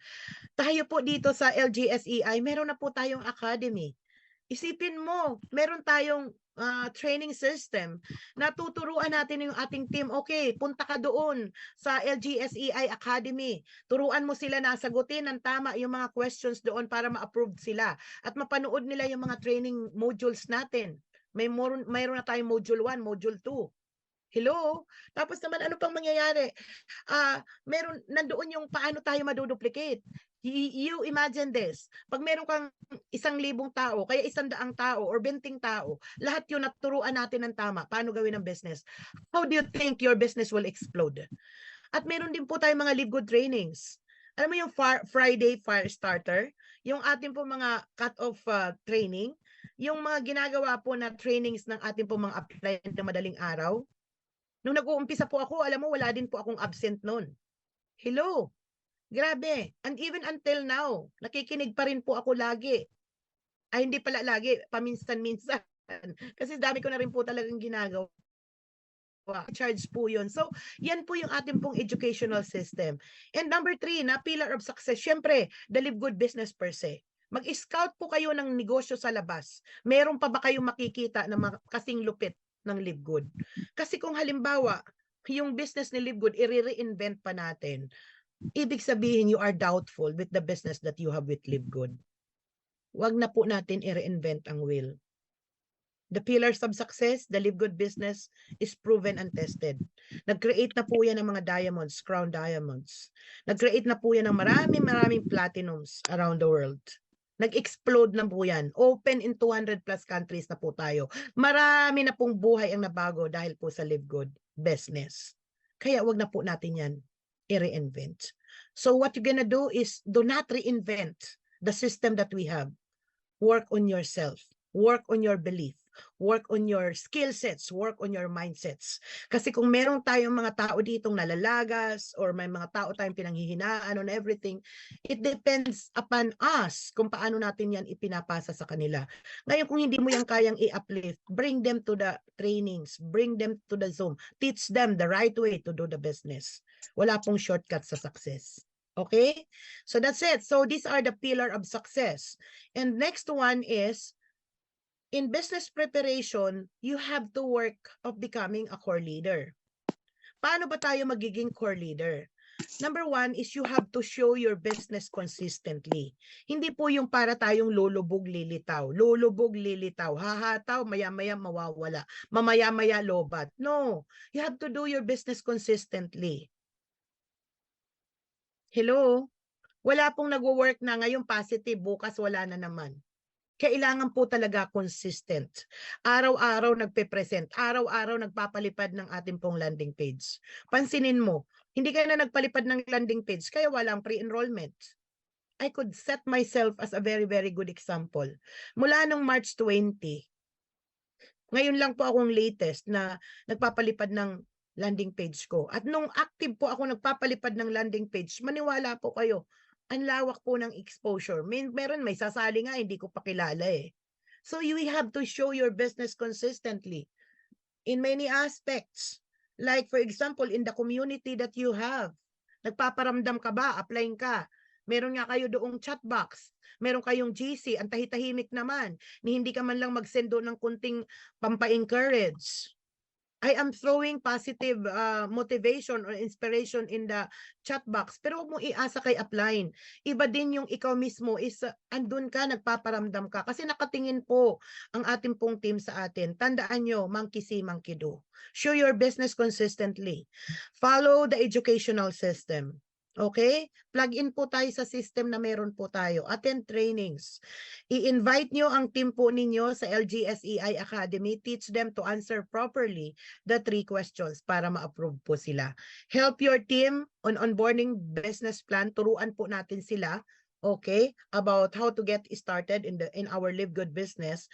Tayo po dito sa LGSEI, meron na po tayong academy. Isipin mo, meron tayong training system na tuturuan natin yung ating team. Okay, punta ka doon sa LGSEI Academy. Turuan mo sila na sagutin ng tama yung mga questions doon para ma-approve sila. At mapanood nila yung mga training modules natin. Mayroon na tayong module 1, module 2. Hello? Tapos naman ano pang mangyayari? Meron nandoon yung paano tayo maduduplicate. You imagine this. Pag meron kang 1,000 tao, kaya 100 tao or 20 tao, lahat yun naturuan natin ng tama. Paano gawin ang business? How do you think your business will explode? At meron din po tayong mga Live Good trainings. Alam mo yung Friday Fire Starter? Yung ating po mga cut-off training? Yung mga ginagawa po na trainings ng ating po mga upline na madaling araw? Nung nag-uumpisa po ako, alam mo, wala din po akong absent noon. Hello. Grabe. And even until now, nakikinig pa rin po ako lagi. Ay, hindi pala lagi, paminsan-minsan. Kasi dami ko na rin po talagang ginagawa. Charge po yun. So, yan po yung ating pong educational system. And number 3, na pillar of success, syempre, the Live Good business per se. Mag-scout po kayo ng negosyo sa labas. Meron pa ba kayong makikita na kasing lupit ng Live Good? Kasi kung halimbawa, yung business ni Live Good, i-reinvent pa natin, ibig sabihin you are doubtful with the business that you have with Live Good. Wag na po natin i-reinvent ang wheel. The pillars of success, the Live Good business is proven and tested. Nag-create na po yan ng mga diamonds, crown diamonds. Nag-create na po yan ng maraming platinums around the world. Nag-explode na po yan. Open in 200 plus countries na po tayo. Marami na pong buhay ang nabago dahil po sa Live Good business. Kaya wag na po natin yan i-reinvent. So what you're gonna do is do not reinvent the system that we have. Work on yourself. Work on your belief. Work on your skill sets. Work on your mindsets. Kasi kung meron tayong mga tao ditong nalalagas or may mga tao tayong pinanghihinaan on everything, it depends upon us kung paano natin yan ipinapasa sa kanila. Ngayon, kung hindi mo yan kayang i-uplift, bring them to the trainings. Bring them to the Zoom. Teach them the right way to do the business. Wala pong shortcut sa success. Okay? So that's it. So these are the pillar of success. And next one is, in business preparation, you have to work of becoming a core leader. Paano ba tayo magiging core leader? Number 1 is you have to show your business consistently. Hindi po yung para tayong lulubog lilitaw. Lulubog lilitaw. Hahataw, maya-maya mawawala. Mamaya-maya lobat. No. You have to do your business consistently. Hello? Wala pong nagwo-work na ngayon positive, bukas wala na naman. Kailangan po talaga consistent. Araw-araw nagpe-present, araw-araw nagpapalipad ng ating pong landing page. Pansinin mo, hindi ka na nagpalipad ng landing page kaya walang pre-enrollment. I could set myself as a very, very good example. Mula nung March 20, ngayon lang po akong latest na nagpapalipad ng landing page ko. At nung active po ako nagpapalipad ng landing page, maniwala po kayo, ang lawak po ng exposure. Meron may sasali nga, hindi ko pa kilala eh. So you have to show your business consistently in many aspects. Like for example, in the community that you have. Nagpaparamdam ka ba? Applying ka. Meron nga kayo doong chat box. Meron kayong GC, ang tahitahimik naman. Ni hindi ka man lang mag-send doon ng kunting pampa-encourage. I am throwing positive motivation or inspiration in the chat box. Pero huwag mong iasa kay upline. Iba din yung ikaw mismo is andun ka, nagpaparamdam ka. Kasi nakatingin po ang ating pong team sa atin. Tandaan nyo, monkey see, monkey do. Show your business consistently. Follow the educational system. Okay? Plug in po tayo sa system na meron po tayo. Attend trainings. I-invite nyo ang team po ninyo sa LGSEI Academy. Teach them to answer properly the 3 questions para ma-approve po sila. Help your team on onboarding business plan. Turuan po natin sila, okay, about how to get started in our Live Good business.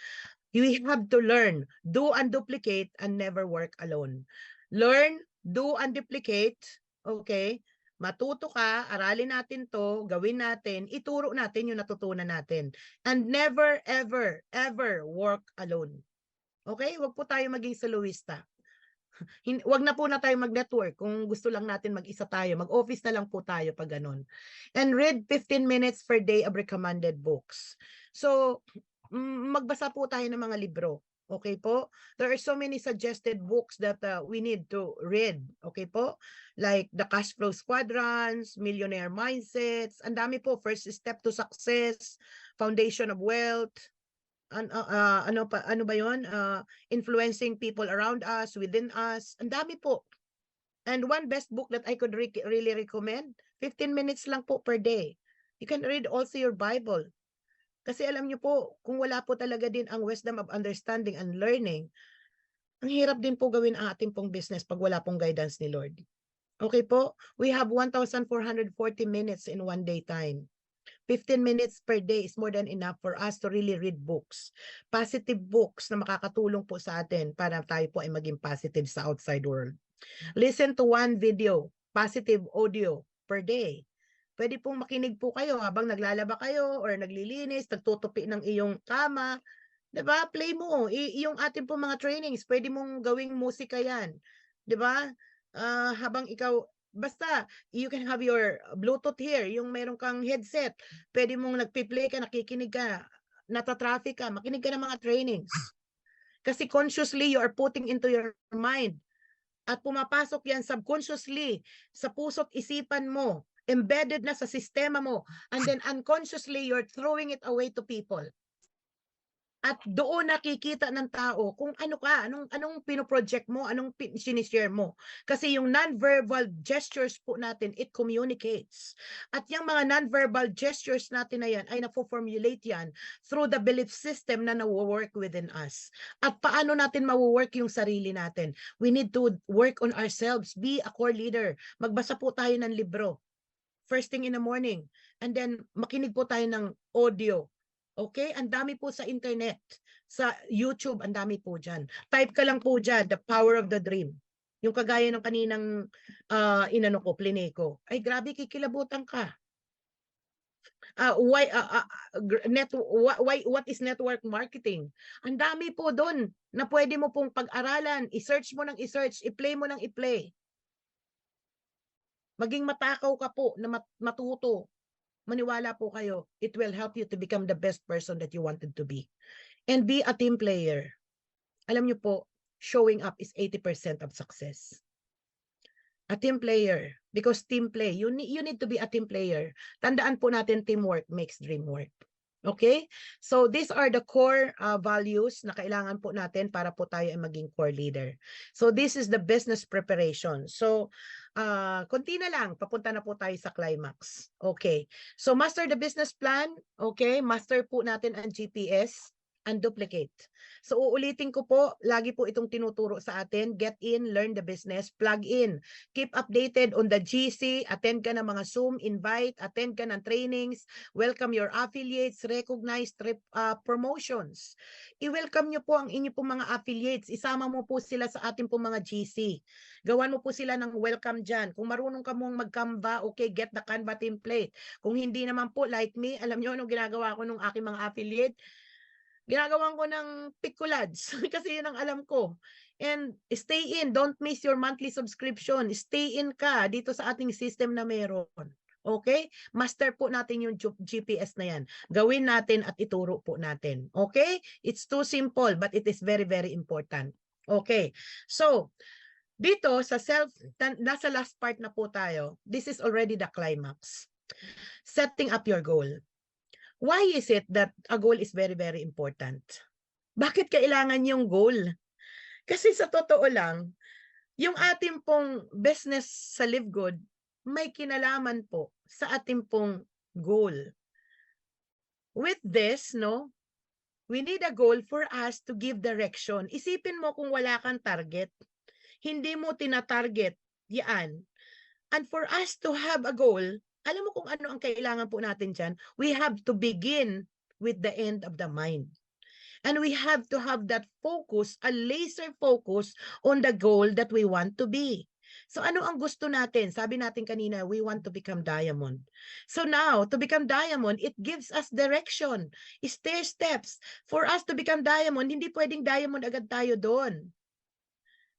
You have to learn, do and duplicate, and never work alone. Learn, do and duplicate, okay? Matuto ka, aralin natin to, gawin natin, ituro natin yung natutunan natin. And never, ever, ever work alone. Okay? Huwag po tayo maging soloista. Huwag na po na tayo mag-network kung gusto lang natin mag-isa tayo. Mag-office na lang po tayo pag ganun. And read 15 minutes per day of recommended books. So, magbasa po tayo ng mga libro. Okay po? There are so many suggested books that we need to read. Okay po? Like The Cash Flow Squadrons, Millionaire Mindsets, ang dami po, First Step to Success, Foundation of Wealth, ano ba yun? Influencing people around us, within us, ang dami po. And one best book that I could really recommend, 15 minutes lang po per day. You can read also your Bible. Kasi alam niyo po, kung wala po talaga din ang wisdom of understanding and learning, ang hirap din po gawin ang ating pong business pag wala pong guidance ni Lord. Okay po? We have 1,440 minutes in one day time. 15 minutes per day is more than enough for us to really read books. Positive books na makakatulong po sa atin para tayo po ay maging positive sa outside world. Listen to one video, positive audio, per day. Pwede pong makinig po kayo habang naglalaba kayo or naglilinis, nagtutupi ng iyong kama. 'Di ba? Play mo. Yung ating po mga trainings, pwede mong gawing musika 'yan. 'Di ba? Habang ikaw basta you can have your Bluetooth here, yung meron kang headset. Pwede mong nagpi-play ka, nakikinig ka, nata-traffic ka, makinig ka ng mga trainings. Kasi consciously you are putting into your mind at pumapasok yan subconsciously sa puso't isipan mo, embedded na sa sistema mo, and then unconsciously you're throwing it away to people. At doon nakikita ng tao kung ano ka, anong pino-project mo, anong sinishare mo. Kasi yung non-verbal gestures po natin, it communicates. At yung mga non-verbal gestures natin na yan ay na-formulate yan through the belief system na na-work within us. At paano natin ma-work yung sarili natin? We need to work on ourselves. Be a core leader. Magbasa po tayo ng libro first thing in the morning. And then makinig po tayo ng audio. Okay? Ang dami po sa internet. Sa YouTube, ang dami po dyan. Type ka lang po dyan, The Power of the Dream. Yung kagaya ng kaninang inano ko, plinay ko. Ay, grabe, kikilabutan ka. What is network marketing? Ang dami po doon na pwede mo pong pag-aralan. I-search mo ng i-search, i-play mo ng i-play. Maging matakaw ka po na matuto. Maniwala po kayo, it will help you to become the best person that you wanted to be. And be a team player. Alam niyo po, showing up is 80% of success. A team player. Because team play, you need to be a team player. Tandaan po natin, teamwork makes dream work. Okay? So these are the core values na kailangan po natin para po tayo ay maging core leader. So this is the business preparation. So konti na lang, papunta na po tayo sa climax. Okay. So master the business plan. Okay. Master po natin ang GPS and duplicate. So uulitin ko po, lagi po itong tinuturo sa atin, get in, learn the business, plug in, keep updated on the GC, attend ka ng mga Zoom, invite, attend ka ng trainings, welcome your affiliates, recognize promotions. I-welcome nyo po ang inyo po mga affiliates, isama mo po sila sa ating po mga GC. Gawan mo po sila ng welcome dyan. Kung marunong ka mong mag-Canva, okay, get the Canva template. Kung hindi naman po, like me, alam nyo anong ginagawa ko nung aking mga affiliate? Ginagawan ko ng Picolads kasi yun ang alam ko. And stay in, don't miss your monthly subscription. Stay in ka dito sa ating system na meron. Okay? Master po natin yung GPS na yan. Gawin natin at ituro po natin. Okay? It's too simple but it is very, very important. Okay. So, dito sa nasa last part na po tayo. This is already the climax. Setting up your goal. Why is it that a goal is very, very important? Bakit kailangan yung goal? Kasi sa totoo lang, yung ating pong business sa Live Good, may kinalaman po sa ating pong goal. With this, no, we need a goal for us to give direction. Isipin mo kung wala kang target, hindi mo tina-target yan. And for us to have a goal, alam mo kung ano ang kailangan po natin dyan? We have to begin with the end of the mind. And we have to have that focus, a laser focus on the goal that we want to be. So ano ang gusto natin? Sabi natin kanina, we want to become diamond. So now, to become diamond, it gives us direction, stair steps. For us to become diamond, hindi pwedeng diamond agad tayo doon.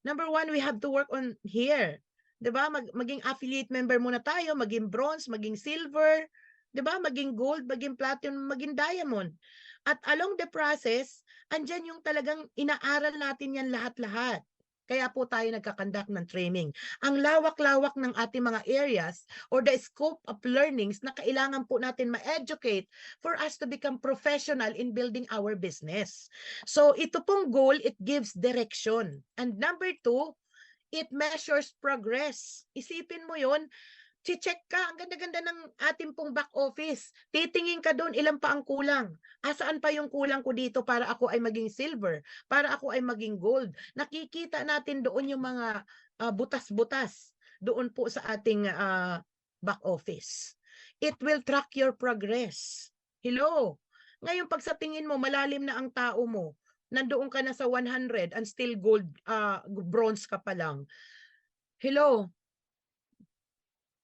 Number one, we have to work on here. 'Di ba? Maging affiliate member muna tayo, maging bronze, maging silver, 'di ba? Maging gold, maging platinum, maging diamond. At along the process, andyan yung talagang inaaral natin yan lahat-lahat. Kaya po tayo nagkakandak ng training. Ang lawak-lawak ng ating mga areas or the scope of learnings na kailangan po natin ma-educate for us to become professional in building our business. So ito pong goal, it gives direction. And number two, it measures progress. Isipin mo yon, check ka, ang ganda-ganda ng ating pong back office. Titingin ka doon, ilan pa ang kulang? Asaan pa yung kulang ko dito para ako ay maging silver, para ako ay maging gold? Nakikita natin doon yung mga butas-butas doon po sa ating back office. It will track your progress. Hello? Ngayon, pag sa tingin mo, malalim na ang tao mo, nandoon ka na sa 100 and still gold, bronze ka pa lang. Hello?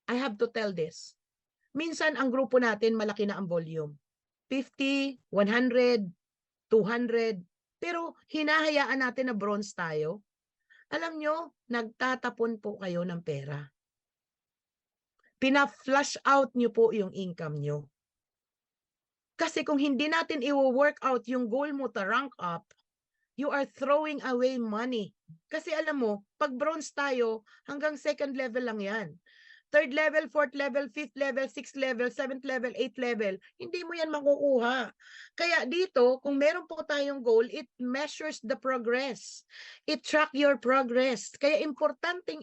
I have to tell this. Minsan ang grupo natin malaki na ang volume. 50, 100, 200, pero hinahayaan natin na bronze tayo. Alam nyo, nagtatapon po kayo ng pera. Pina-flush out nyo po yung income nyo. Kasi kung hindi natin i-work out yung goal mo to rank up, you are throwing away money. Kasi alam mo, pag bronze tayo, hanggang second level lang yan. Third level, fourth level, fifth level, sixth level, seventh level, eighth level, hindi mo yan makukuha. Kaya dito, kung meron po tayong goal, it measures the progress. It track your progress. Kaya importante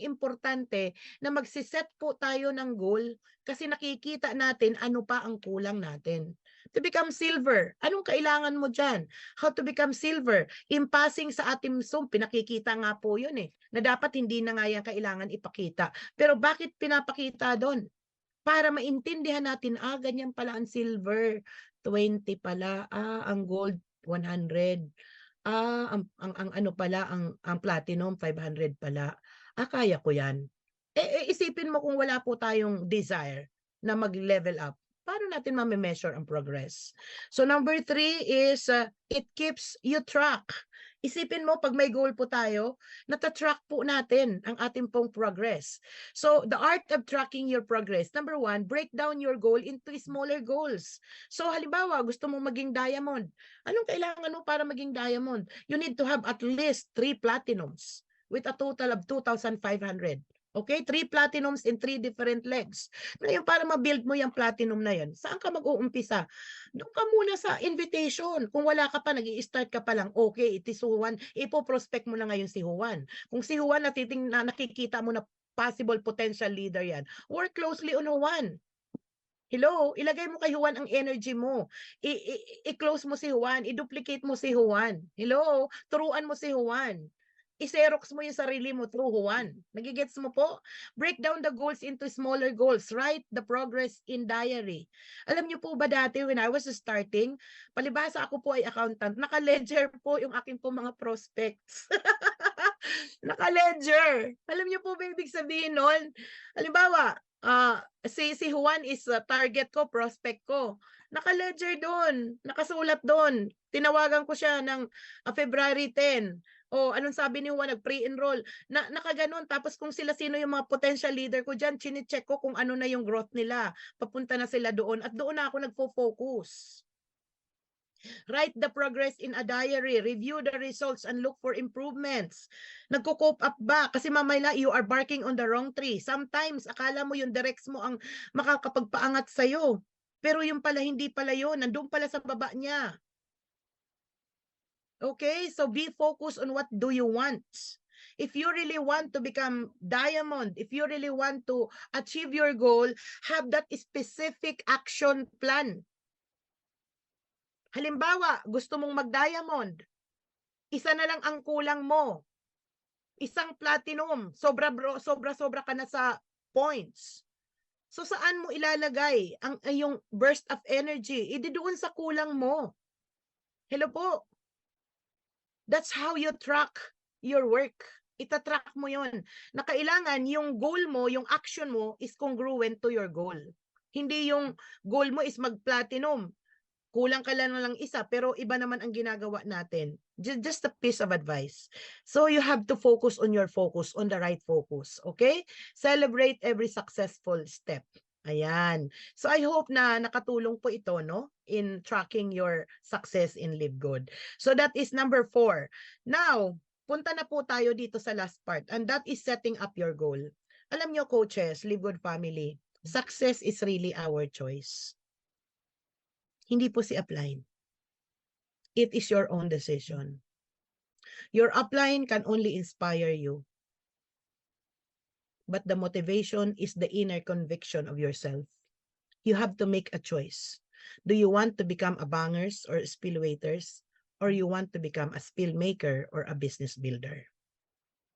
na magsiset po tayo ng goal kasi nakikita natin ano pa ang kulang natin. To become silver, anong kailangan mo dyan? How to become silver? In passing sa ating Zoom, pinakikita nga po yun na dapat hindi na nga yan kailangan ipakita. Pero bakit pinapakita doon? Para maintindihan natin, ganyan pala ang silver, 20 pala, ang gold, 100. Ang ano pala, ang platinum, 500 pala. Kaya ko yan. Isipin mo kung wala po tayong desire na mag-level up. Paano natin ma-measure ang progress? So number 3 is it keeps you track. Isipin mo pag may goal po tayo, natatrack po natin ang ating pong progress. So the art of tracking your progress. Number 1, break down your goal into smaller goals. So halimbawa, gusto mong maging diamond. Anong kailangan mo para maging diamond? You need to have at least 3 platinums with a total of 2,500. Okay, 3 platinums in 3 different legs. Ngayon, para ma-build mo yung platinum na yan, saan ka mag-uumpisa? Doon ka muna sa invitation. Kung wala ka pa, nag-i-start ka pa lang, okay, it is Juan. Ipo-prospect mo na ngayon si Juan. Kung si Juan nakikita mo na possible potential leader yan, work closely on Juan. Hello, ilagay mo kay Juan ang energy mo. I-close mo si Juan, i-duplicate mo si Juan. Hello, turuan mo si Juan. I-xerox mo yung sarili mo through Juan. Nagigets mo po? Break down the goals into smaller goals. Write the progress in diary. Alam niyo po ba dati when I was starting, palibhasa ako po ay accountant, naka-ledger po yung aking po mga prospects. Naka-ledger. Alam niyo po ba ibig sabihin nun? Halimbawa, si Juan is target ko, prospect ko. Naka-ledger doon, nakasulat doon. Tinawagan ko siya ng February 10. Anong sabi ni Juan? Nag-pre-enroll. Nakaganon. Tapos kung sino yung mga potential leader ko dyan, chine-check ko kung ano na yung growth nila. Papunta na sila doon. At doon na ako nagfo-focus. Write the progress in a diary. Review the results and look for improvements. Nagko-cope up ba? Kasi mamaya you are barking on the wrong tree. Sometimes, akala mo yung directs mo ang makakapagpaangat sa'yo. Pero yung pala, hindi pala yun. Nandun pala sa baba niya. Okay, so be focused on what do you want. If you really want to become diamond, if you really want to achieve your goal, have that specific action plan. Halimbawa, gusto mong mag-diamond, isa na lang ang kulang mo. Isang platinum, sobra ka na sa points. So saan mo ilalagay ang yung burst of energy? Doon sa kulang mo. Hello po. That's how you track your work. Itatrack mo yon. Na kailangan yung goal mo, yung action mo is congruent to your goal. Hindi yung goal mo is mag-platinum. Kulang ka lang isa, pero iba naman ang ginagawa natin. Just a piece of advice. So you have to focus on your focus, on the right focus. Okay? Celebrate every successful step. Ayan. So I hope na nakatulong po ito, no? In tracking your success in Live Good. So that is number 4. Now, punta na po tayo dito sa last part, and that is setting up your goal. Alam nyo, coaches, Live Good family, success is really our choice. Hindi po si upline. It is your own decision. Your upline can only inspire you. But the motivation is the inner conviction of yourself. You have to make a choice. Do you want to become a bangers or spillwaiters? Or you want to become a spill maker or a business builder?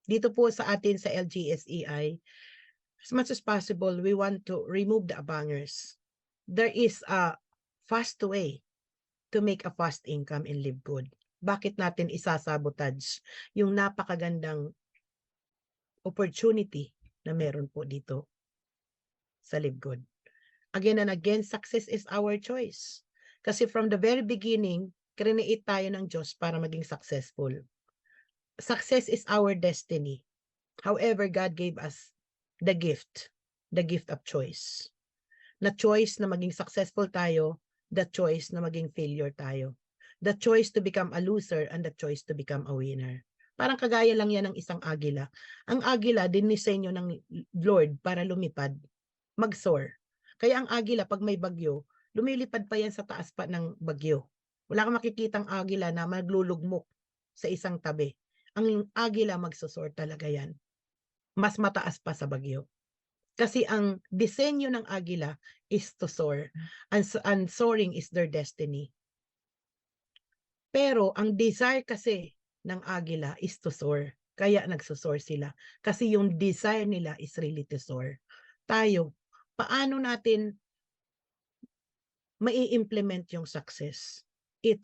Dito po sa atin sa LGSEI, as much as possible, we want to remove the bangers. There is a fast way to make a fast income and live good. Bakit natin isasabotage yung napakagandang opportunity na meron po dito sa Live Good. Again and again, success is our choice. Kasi from the very beginning, create tayo ng Diyos para maging successful. Success is our destiny. However, God gave us the gift of choice. Na choice na maging successful tayo, the choice na maging failure tayo. The choice to become a loser and the choice to become a winner. Parang kagaya lang yan ng isang agila. Ang agila, dinisenyo ng Lord para lumipad, mag-soar. Kaya ang agila, pag may bagyo, lumilipad pa yan sa taas pa ng bagyo. Wala kang makikitang agila na maglulugmok sa isang tabi. Ang agila, magsosoar talaga yan. Mas mataas pa sa bagyo. Kasi ang disenyo ng agila is to soar. And soaring is their destiny. Pero ang desire kasi ng agila is to soar. Kaya nagsosoar sila. Kasi yung desire nila is really to soar. Tayo, paano natin mai-implement yung success? It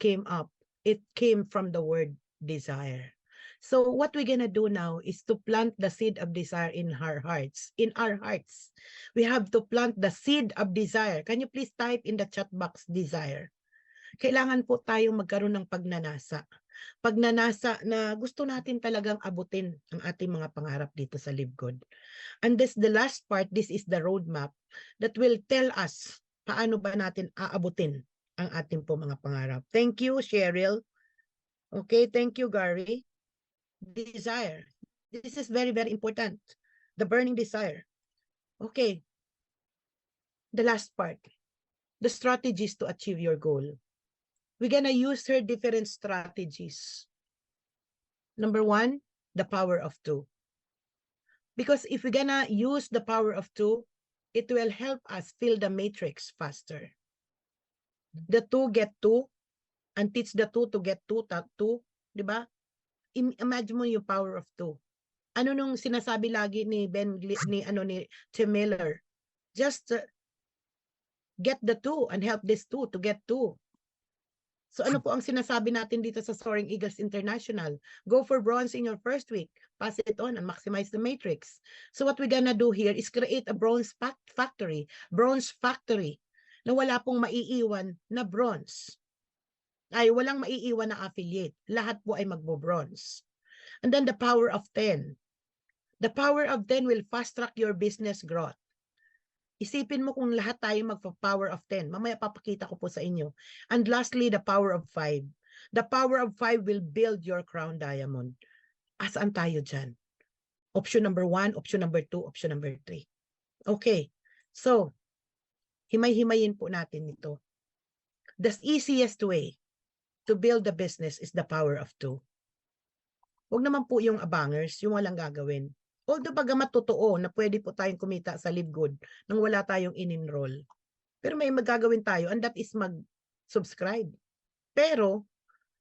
came from the word desire. So what we're gonna do now is to plant the seed of desire in our hearts. In our hearts, we have to plant the seed of desire. Can you please type in the chat box desire? Kailangan po tayong magkaroon ng pagnanasa. Pagnanasa na gusto natin talagang abutin ang ating mga pangarap dito sa Live Good. And this the last part, this is the roadmap that will tell us paano ba natin aabutin ang ating po mga pangarap. Thank you, Cheryl. Okay, thank you, Gary. Desire. This is very, very important. The burning desire. Okay. The last part. The strategies to achieve your goal. We're gonna use her different strategies. Number one, the power of two. Because if we're gonna use the power of two, it will help us fill the matrix faster. The two get two, and teach the two to get two, di ba? Imagine mo yung power of two. Ano nung sinasabi lagi ni Tim Miller? Just get the two and help this two to get two. So ano po ang sinasabi natin dito sa Soaring Eagles International? Go for bronze in your first week. Pass it on and maximize the matrix. So what we're gonna do here is create a bronze factory na wala pong maiiwan na bronze. Ay, walang maiiwan na affiliate. Lahat po ay magbo-bronze. And then the power of 10. The power of 10 will fast-track your business growth. Isipin mo kung lahat tayo magpa-power of 10. Mamaya papakita ko po sa inyo. And lastly, the power of 5. The power of 5 will build your crown diamond. Asaan tayo dyan? Option number 1, option number 2, option number 3. Okay. So, himay-himayin po natin ito. The easiest way to build the business is the power of 2. Huwag naman po yung abangers, yung walang gagawin. Although bagamat totoo na pwede po tayong kumita sa Live Good nang wala tayong in-enroll. Pero may magagawin tayo and that is mag-subscribe. Pero,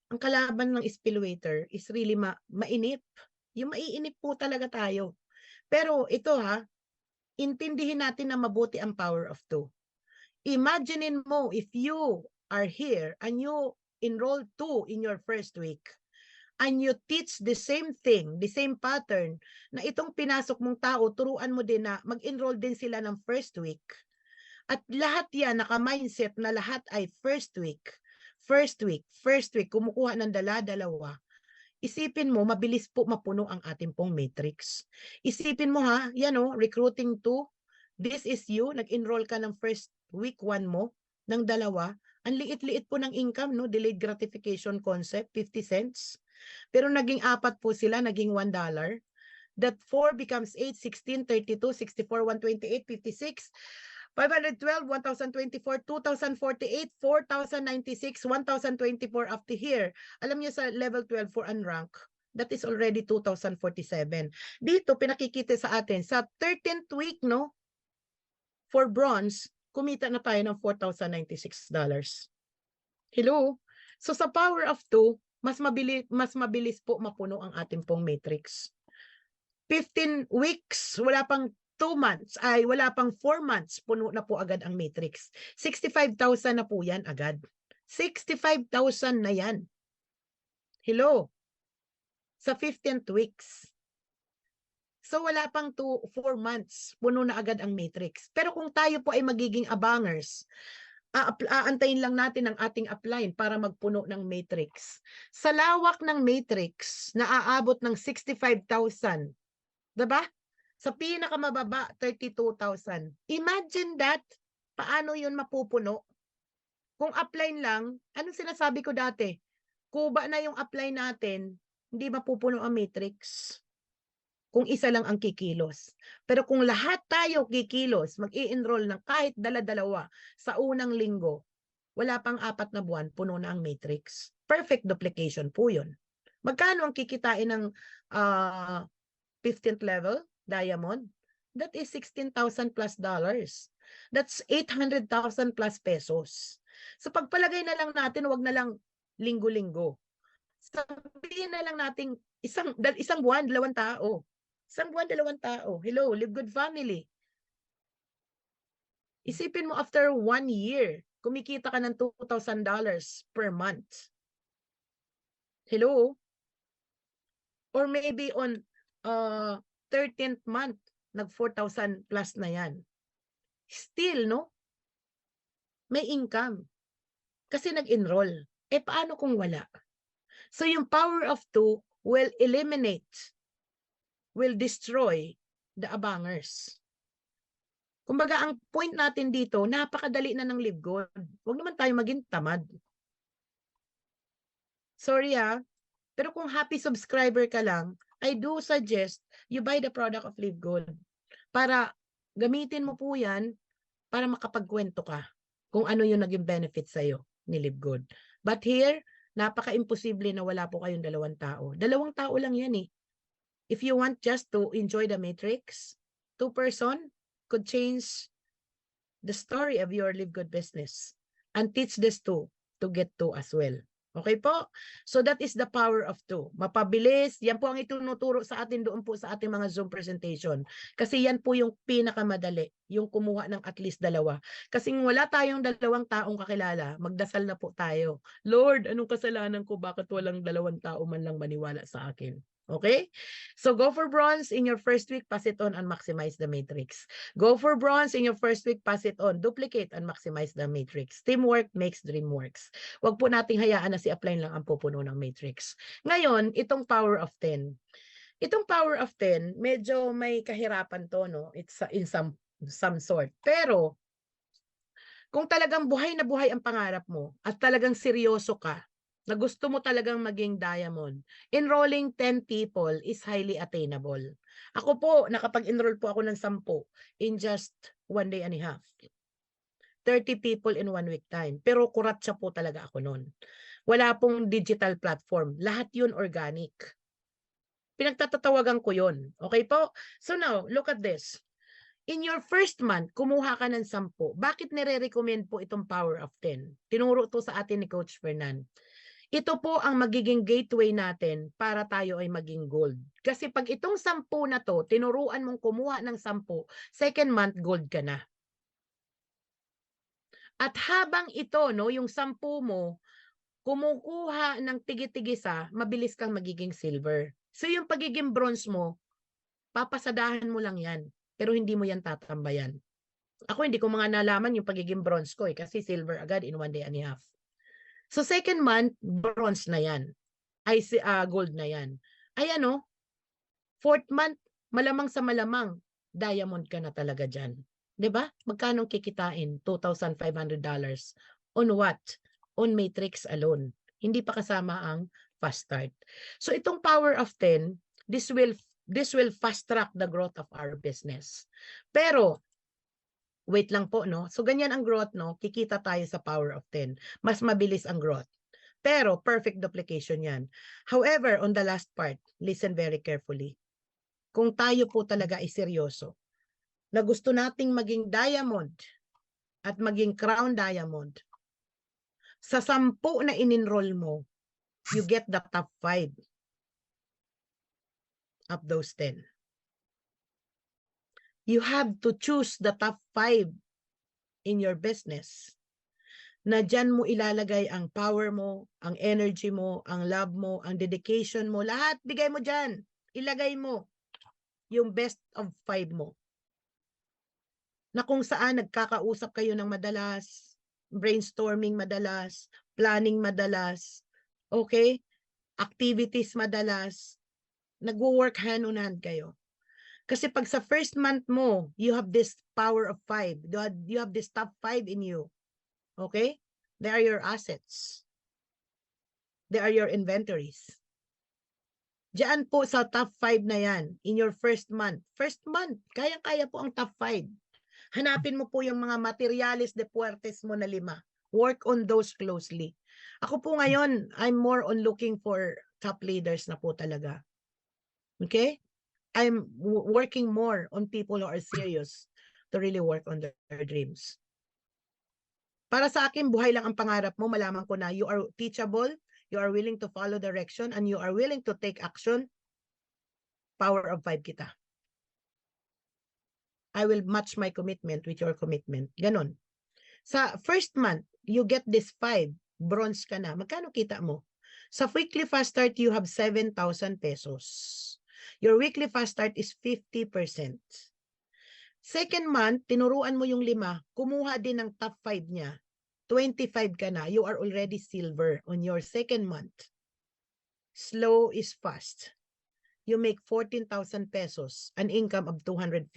ang kalaban ng Spillwater is really mainip. Yung maiinip po talaga tayo. Pero ito intindihin natin na mabuti ang power of 2. Imagine mo if you are here and you enroll 2 in your first week. And you teach the same thing, the same pattern, na itong pinasok mong tao, turuan mo din na mag-enroll din sila ng first week. At lahat yan, naka-mindset na lahat ay first week, kumukuha ng dalawa. Isipin mo, mabilis po mapuno ang ating pong matrix. Isipin mo yan recruiting 2, this is you, nag-enroll ka ng first week 1 mo, ng 2, ang liit-liit po ng income, delayed gratification concept, 50 cents. Pero naging 4 po sila, naging $1. That 4 becomes 8, 16, 32, 64, 128, 56, 512, 1,024, 2,048, 4,096, 1,024 up to here. Alam niyo sa level 12 for unrank, that is already 2,047. Dito, pinakikita sa atin, sa 13th week, for bronze, kumita na tayo ng $4,096. Hello? So sa power of 2, mas mabilis po mapuno ang ating pong matrix. 15 weeks, wala pang 2 months, wala pang 4 months, puno na po agad ang matrix. 65,000 na po yan agad. 65,000 na yan. Hello? Sa 15th weeks. So wala pang 4 months, puno na agad ang matrix. Pero kung tayo po ay magiging abangers, aantayin lang natin ang ating upline para magpuno ng matrix. Sa lawak ng matrix, naaabot ng 65,000. Diba? Sa pinakamababa, 32,000. Imagine that. Paano yun mapupuno? Kung upline lang, anong sinasabi ko dati? Kuba na yung upline natin, hindi mapupuno ang matrix. Kung isa lang ang kikilos. Pero kung lahat tayo kikilos, mag-i-enroll ng kahit dala-dalawa sa unang linggo, wala pang 4 na buwan, puno na ang matrix. Perfect duplication po yun. Magkano ang kikitain ng 15th level diamond? That is 16,000 plus dollars. That's 800,000 plus pesos. So pagpalagay na lang natin, wag na lang linggo-linggo. Sabihin na lang natin isang buwan, 2 tao. Isang buwan, 2 tao. Hello, Live Good Family. Isipin mo after 1 year, kumikita ka ng $2,000 per month. Hello? Or maybe on 13th month, nag 4,000 plus na yan. Still, no? May income. Kasi nag-enroll. Paano kung wala? So yung power of 2 will eliminate, will destroy the abangers. Kumbaga, ang point natin dito, napakadali na ng Live Good. Huwag naman tayo maging tamad. Sorry pero kung happy subscriber ka lang, I do suggest you buy the product of Live Good. Para gamitin mo po yan para makapagkwento ka kung ano yung naging benefit sa'yo ni Live Good. But here, napaka-imposible na wala po kayong 2 tao. 2 tao lang yan eh. If you want just to enjoy the matrix, 2 person could change the story of your Live Good business and teach this to get 2 as well. Okay po? So that is the power of 2. Mapabilis. Yan po ang itunuturo sa atin doon po sa ating mga Zoom presentation. Kasi yan po yung pinakamadali. Yung kumuha ng at least 2. Kasi wala tayong 2 taong kakilala, magdasal na po tayo. Lord, anong kasalanan ko? Bakit walang 2 tao man lang maniwala sa akin? Okay? So go for bronze in your first week, pass it on and maximize the matrix. Go for bronze in your first week, pass it on, duplicate and maximize the matrix. Teamwork makes dream works. Huwag po nating hayaan na si upline lang ang pupuno ng matrix. Ngayon, itong power of 10. Itong power of 10, medyo may kahirapan to, no? It's in some sort. Pero, kung talagang buhay na buhay ang pangarap mo at talagang seryoso ka, na gusto mo talagang maging diamond, enrolling 10 people is highly attainable. Ako po, nakapag-enroll po ako ng 10 in just 1 day and a half. 30 people in 1 week time. Pero kuratsa po talaga ako noon. Wala pong digital platform. Lahat yun organic. Pinagtatatawagan ko yun. Okay po? So now, look at this. In your first month, kumuha ka ng 10. Bakit nire-recommend po itong power of 10? Tinuro to sa atin ni Coach Fernan. Ito po ang magiging gateway natin para tayo ay maging gold. Kasi pag itong 10 na to, tinuruan mong kumuha ng 10, second month gold ka na. At habang ito, no, yung 10 mo, kumukuha ng tigi-tigisa, mabilis kang magiging silver. So yung pagiging bronze mo, papasadahan mo lang yan. Pero hindi mo yan tatambayan. Ako hindi ko mga nalaman yung pagiging bronze ko kasi silver agad in 1 day and a half. So second month, bronze na yan. Ay gold na yan. Ay fourth month, malamang sa malamang, diamond ka na talaga dyan. 'Di ba? Magkano kikitain? $2,500. On what? On matrix alone. Hindi pa kasama ang fast start. So itong power of 10, this will fast track the growth of our business. Pero wait lang po, no? So, ganyan ang growth, no? Kikita tayo sa power of 10. Mas mabilis ang growth. Pero, perfect duplication yan. However, on the last part, listen very carefully. Kung tayo po talaga ay seryoso, na gusto nating maging diamond at maging crown diamond, sa 10 na in-enroll mo, you get the top 5 of those 10. You have to choose the top 5 in your business na dyan mo ilalagay ang power mo, ang energy mo, ang love mo, ang dedication mo, lahat bigay mo dyan. Ilagay mo. yung best of 5 mo. Na kung saan nagkakausap kayo ng madalas, brainstorming madalas, planning madalas, okay? Activities madalas, nagwo-work hand on hand kayo. Kasi pag sa first month mo, you have this power of 5. You have this top 5 in you. Okay? They are your assets. They are your inventories. Diyan po sa top 5 na yan, in your first month. First month, kaya-kaya po ang top 5. Hanapin mo po yung mga materialis de puertes mo na 5. Work on those closely. Ako po ngayon, I'm more on looking for top leaders na po talaga. Okay? I'm working more on people who are serious to really work on their dreams. Para sa akin, buhay lang ang pangarap mo. Malaman ko na you are teachable, you are willing to follow direction, and you are willing to take action. Power of 5 kita. I will match my commitment with your commitment. Ganon. Sa first month, you get this 5. Bronze ka na. Magkano kita mo? Sa weekly fast start, you have 7,000 pesos. Your weekly fast start is 50%. Second month, tinuruan mo yung 5, kumuha din ng top 5 niya. 25 ka na. You are already silver on your second month. Slow is fast. You make 14,000 pesos, an income of $250.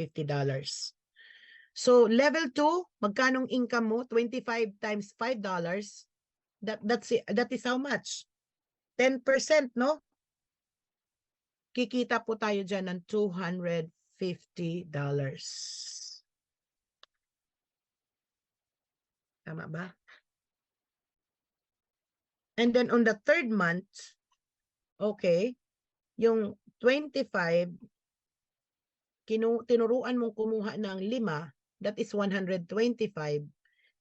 So, level 2, magkanong income mo? 25 times $5. That is how much? 10%, no? Kikita po tayo dyan ng $250. Tama ba? And then on the third month, okay, yung 25, tinuruan mong kumuha ng 5, that is 125,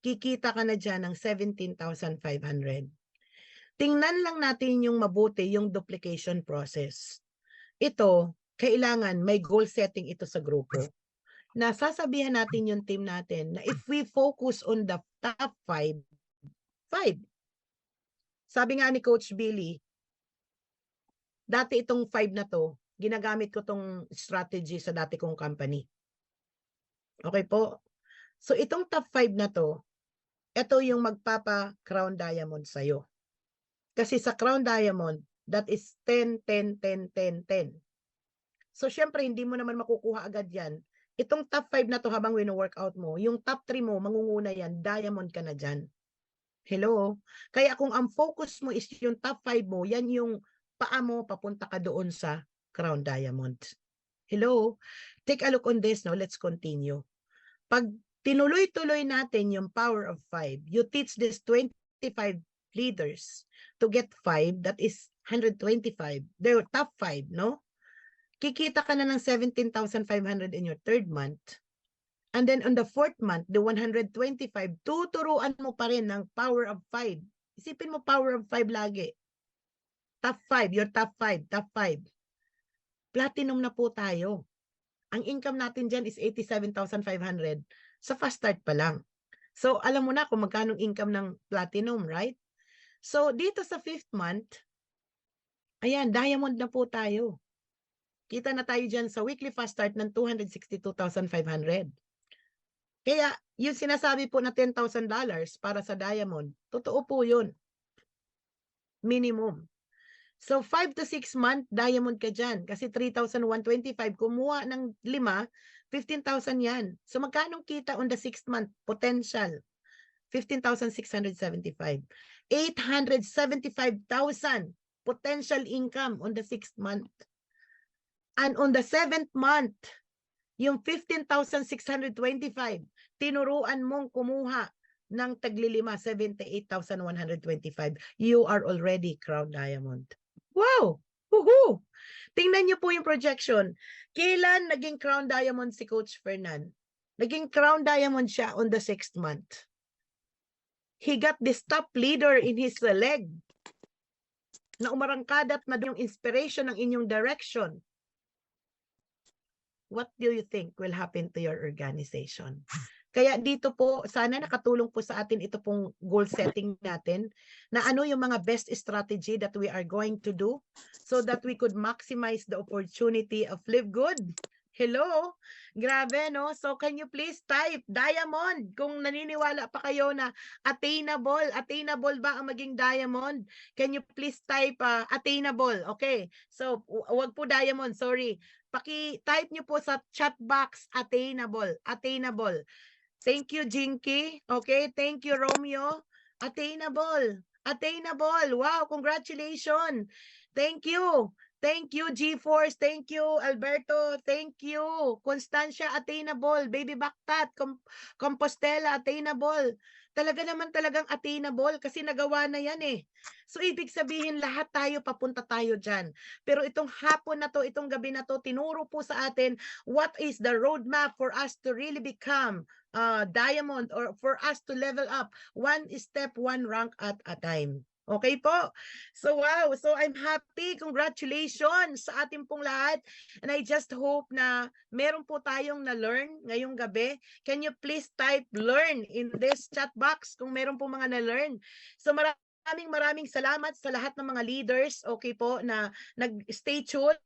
kikita ka na dyan ng 17,500. Tingnan lang natin yung mabuti, yung duplication process. Ito, kailangan may goal setting ito sa grupo. Na sasabihan natin yung team natin na if we focus on the top 5, sabi nga ni Coach Billy, dati itong 5 na to, ginagamit ko tong strategy sa dati kong company. Okay po? So itong top 5 na to, ito yung magpapa-crown diamond sa'yo. Kasi sa crown diamond, that is 10, 10, 10, 10, 10. So syempre, hindi mo naman makukuha agad yan. Itong top 5 na to habang wino-workout mo, yung top 3 mo, mangunguna yan, diamond ka na dyan. Hello? Kaya kung ang focus mo is yung top 5 mo, yan yung paa mo, papunta ka doon sa crown diamond. Hello? Take a look on this now. Let's continue. Pag tinuloy-tuloy natin yung power of 5, you teach this 25 leaders to get 5, that is 125. They're top 5, no? Kikita ka na ng 17,500 in your third month. And then on the fourth month, the 125, tuturuan mo pa rin ng power of 5. Isipin mo power of 5 lagi. Top 5, your top 5, top 5. Platinum na po tayo. Ang income natin dyan is 87,500 sa fast start pa lang. So, alam mo na kung magkano income ng platinum, right? So, dito sa 5th month, ayan, diamond na po tayo. Kita na tayo dyan sa weekly fast start ng 262,500. Kaya, yung sinasabi po na $10,000 para sa diamond, totoo po yun. Minimum. So, 5 to 6 month, diamond ka dyan. Kasi 3,125, kumuha ng 5, 15,000 yan. So, magkano kita on the 6th month? Potential. 15,675. 875,000 potential income on the 6th month. And on the 7th month, yung 15,625, tinuruan mong kumuha ng taglilima, 78,125. You are already crown diamond. Wow! Woohoo! Tingnan niyo po yung projection. Kailan naging crown diamond si Coach Fernan? Naging crown diamond siya on the 6th month. He got this top leader in his leg na umarangkadat na yung inspiration ng inyong direction. What do you think will happen to your organization? Kaya dito po, sana nakatulong po sa atin ito pong goal setting natin na ano yung mga best strategy that we are going to do so that we could maximize the opportunity of live good, Hello? Grabe, no? So, can you please type diamond kung naniniwala pa kayo na attainable. Attainable ba ang maging diamond? Can you please type attainable? Okay. So, wag po diamond, sorry. Paki-type nyo po sa chat box attainable. Attainable. Thank you, Jinky. Okay, thank you, Romeo. Attainable. Attainable. Wow, congratulations. Thank you. Thank you, G-Force. Thank you, Alberto. Thank you. Constancia, attainable. Baby Baktat, Compostela, attainable. Talaga naman talagang attainable kasi nagawa na yan eh. So, ibig sabihin lahat tayo papunta tayo dyan. Pero itong hapon na to, itong gabi na to, tinuro po sa atin what is the roadmap for us to really become diamond or for us to level up one step, one rank at a time. Okay po? So wow, so I'm happy. Congratulations sa ating pong lahat. And I just hope na meron po tayong na-learn ngayong gabi. Can you please type learn in this chat box kung meron po mga na-learn? So maraming salamat sa lahat ng mga leaders, okay po, na nag-stay tuned.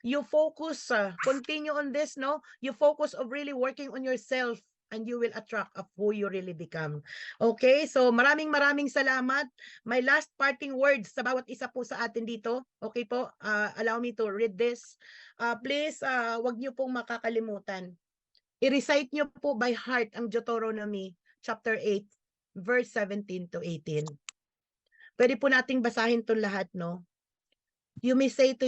You focus, continue on this, no? You focus of really working on yourself and you will attract of who you really become. Okay, so maraming salamat. My last parting words sa bawat isa po sa atin dito. Okay po, allow me to read this. Please, wag niyo pong makakalimutan. I-recite niyo po by heart ang Deuteronomy chapter 8, verse 17 to 18. Pwede po nating basahin 'tong lahat, no? You may say to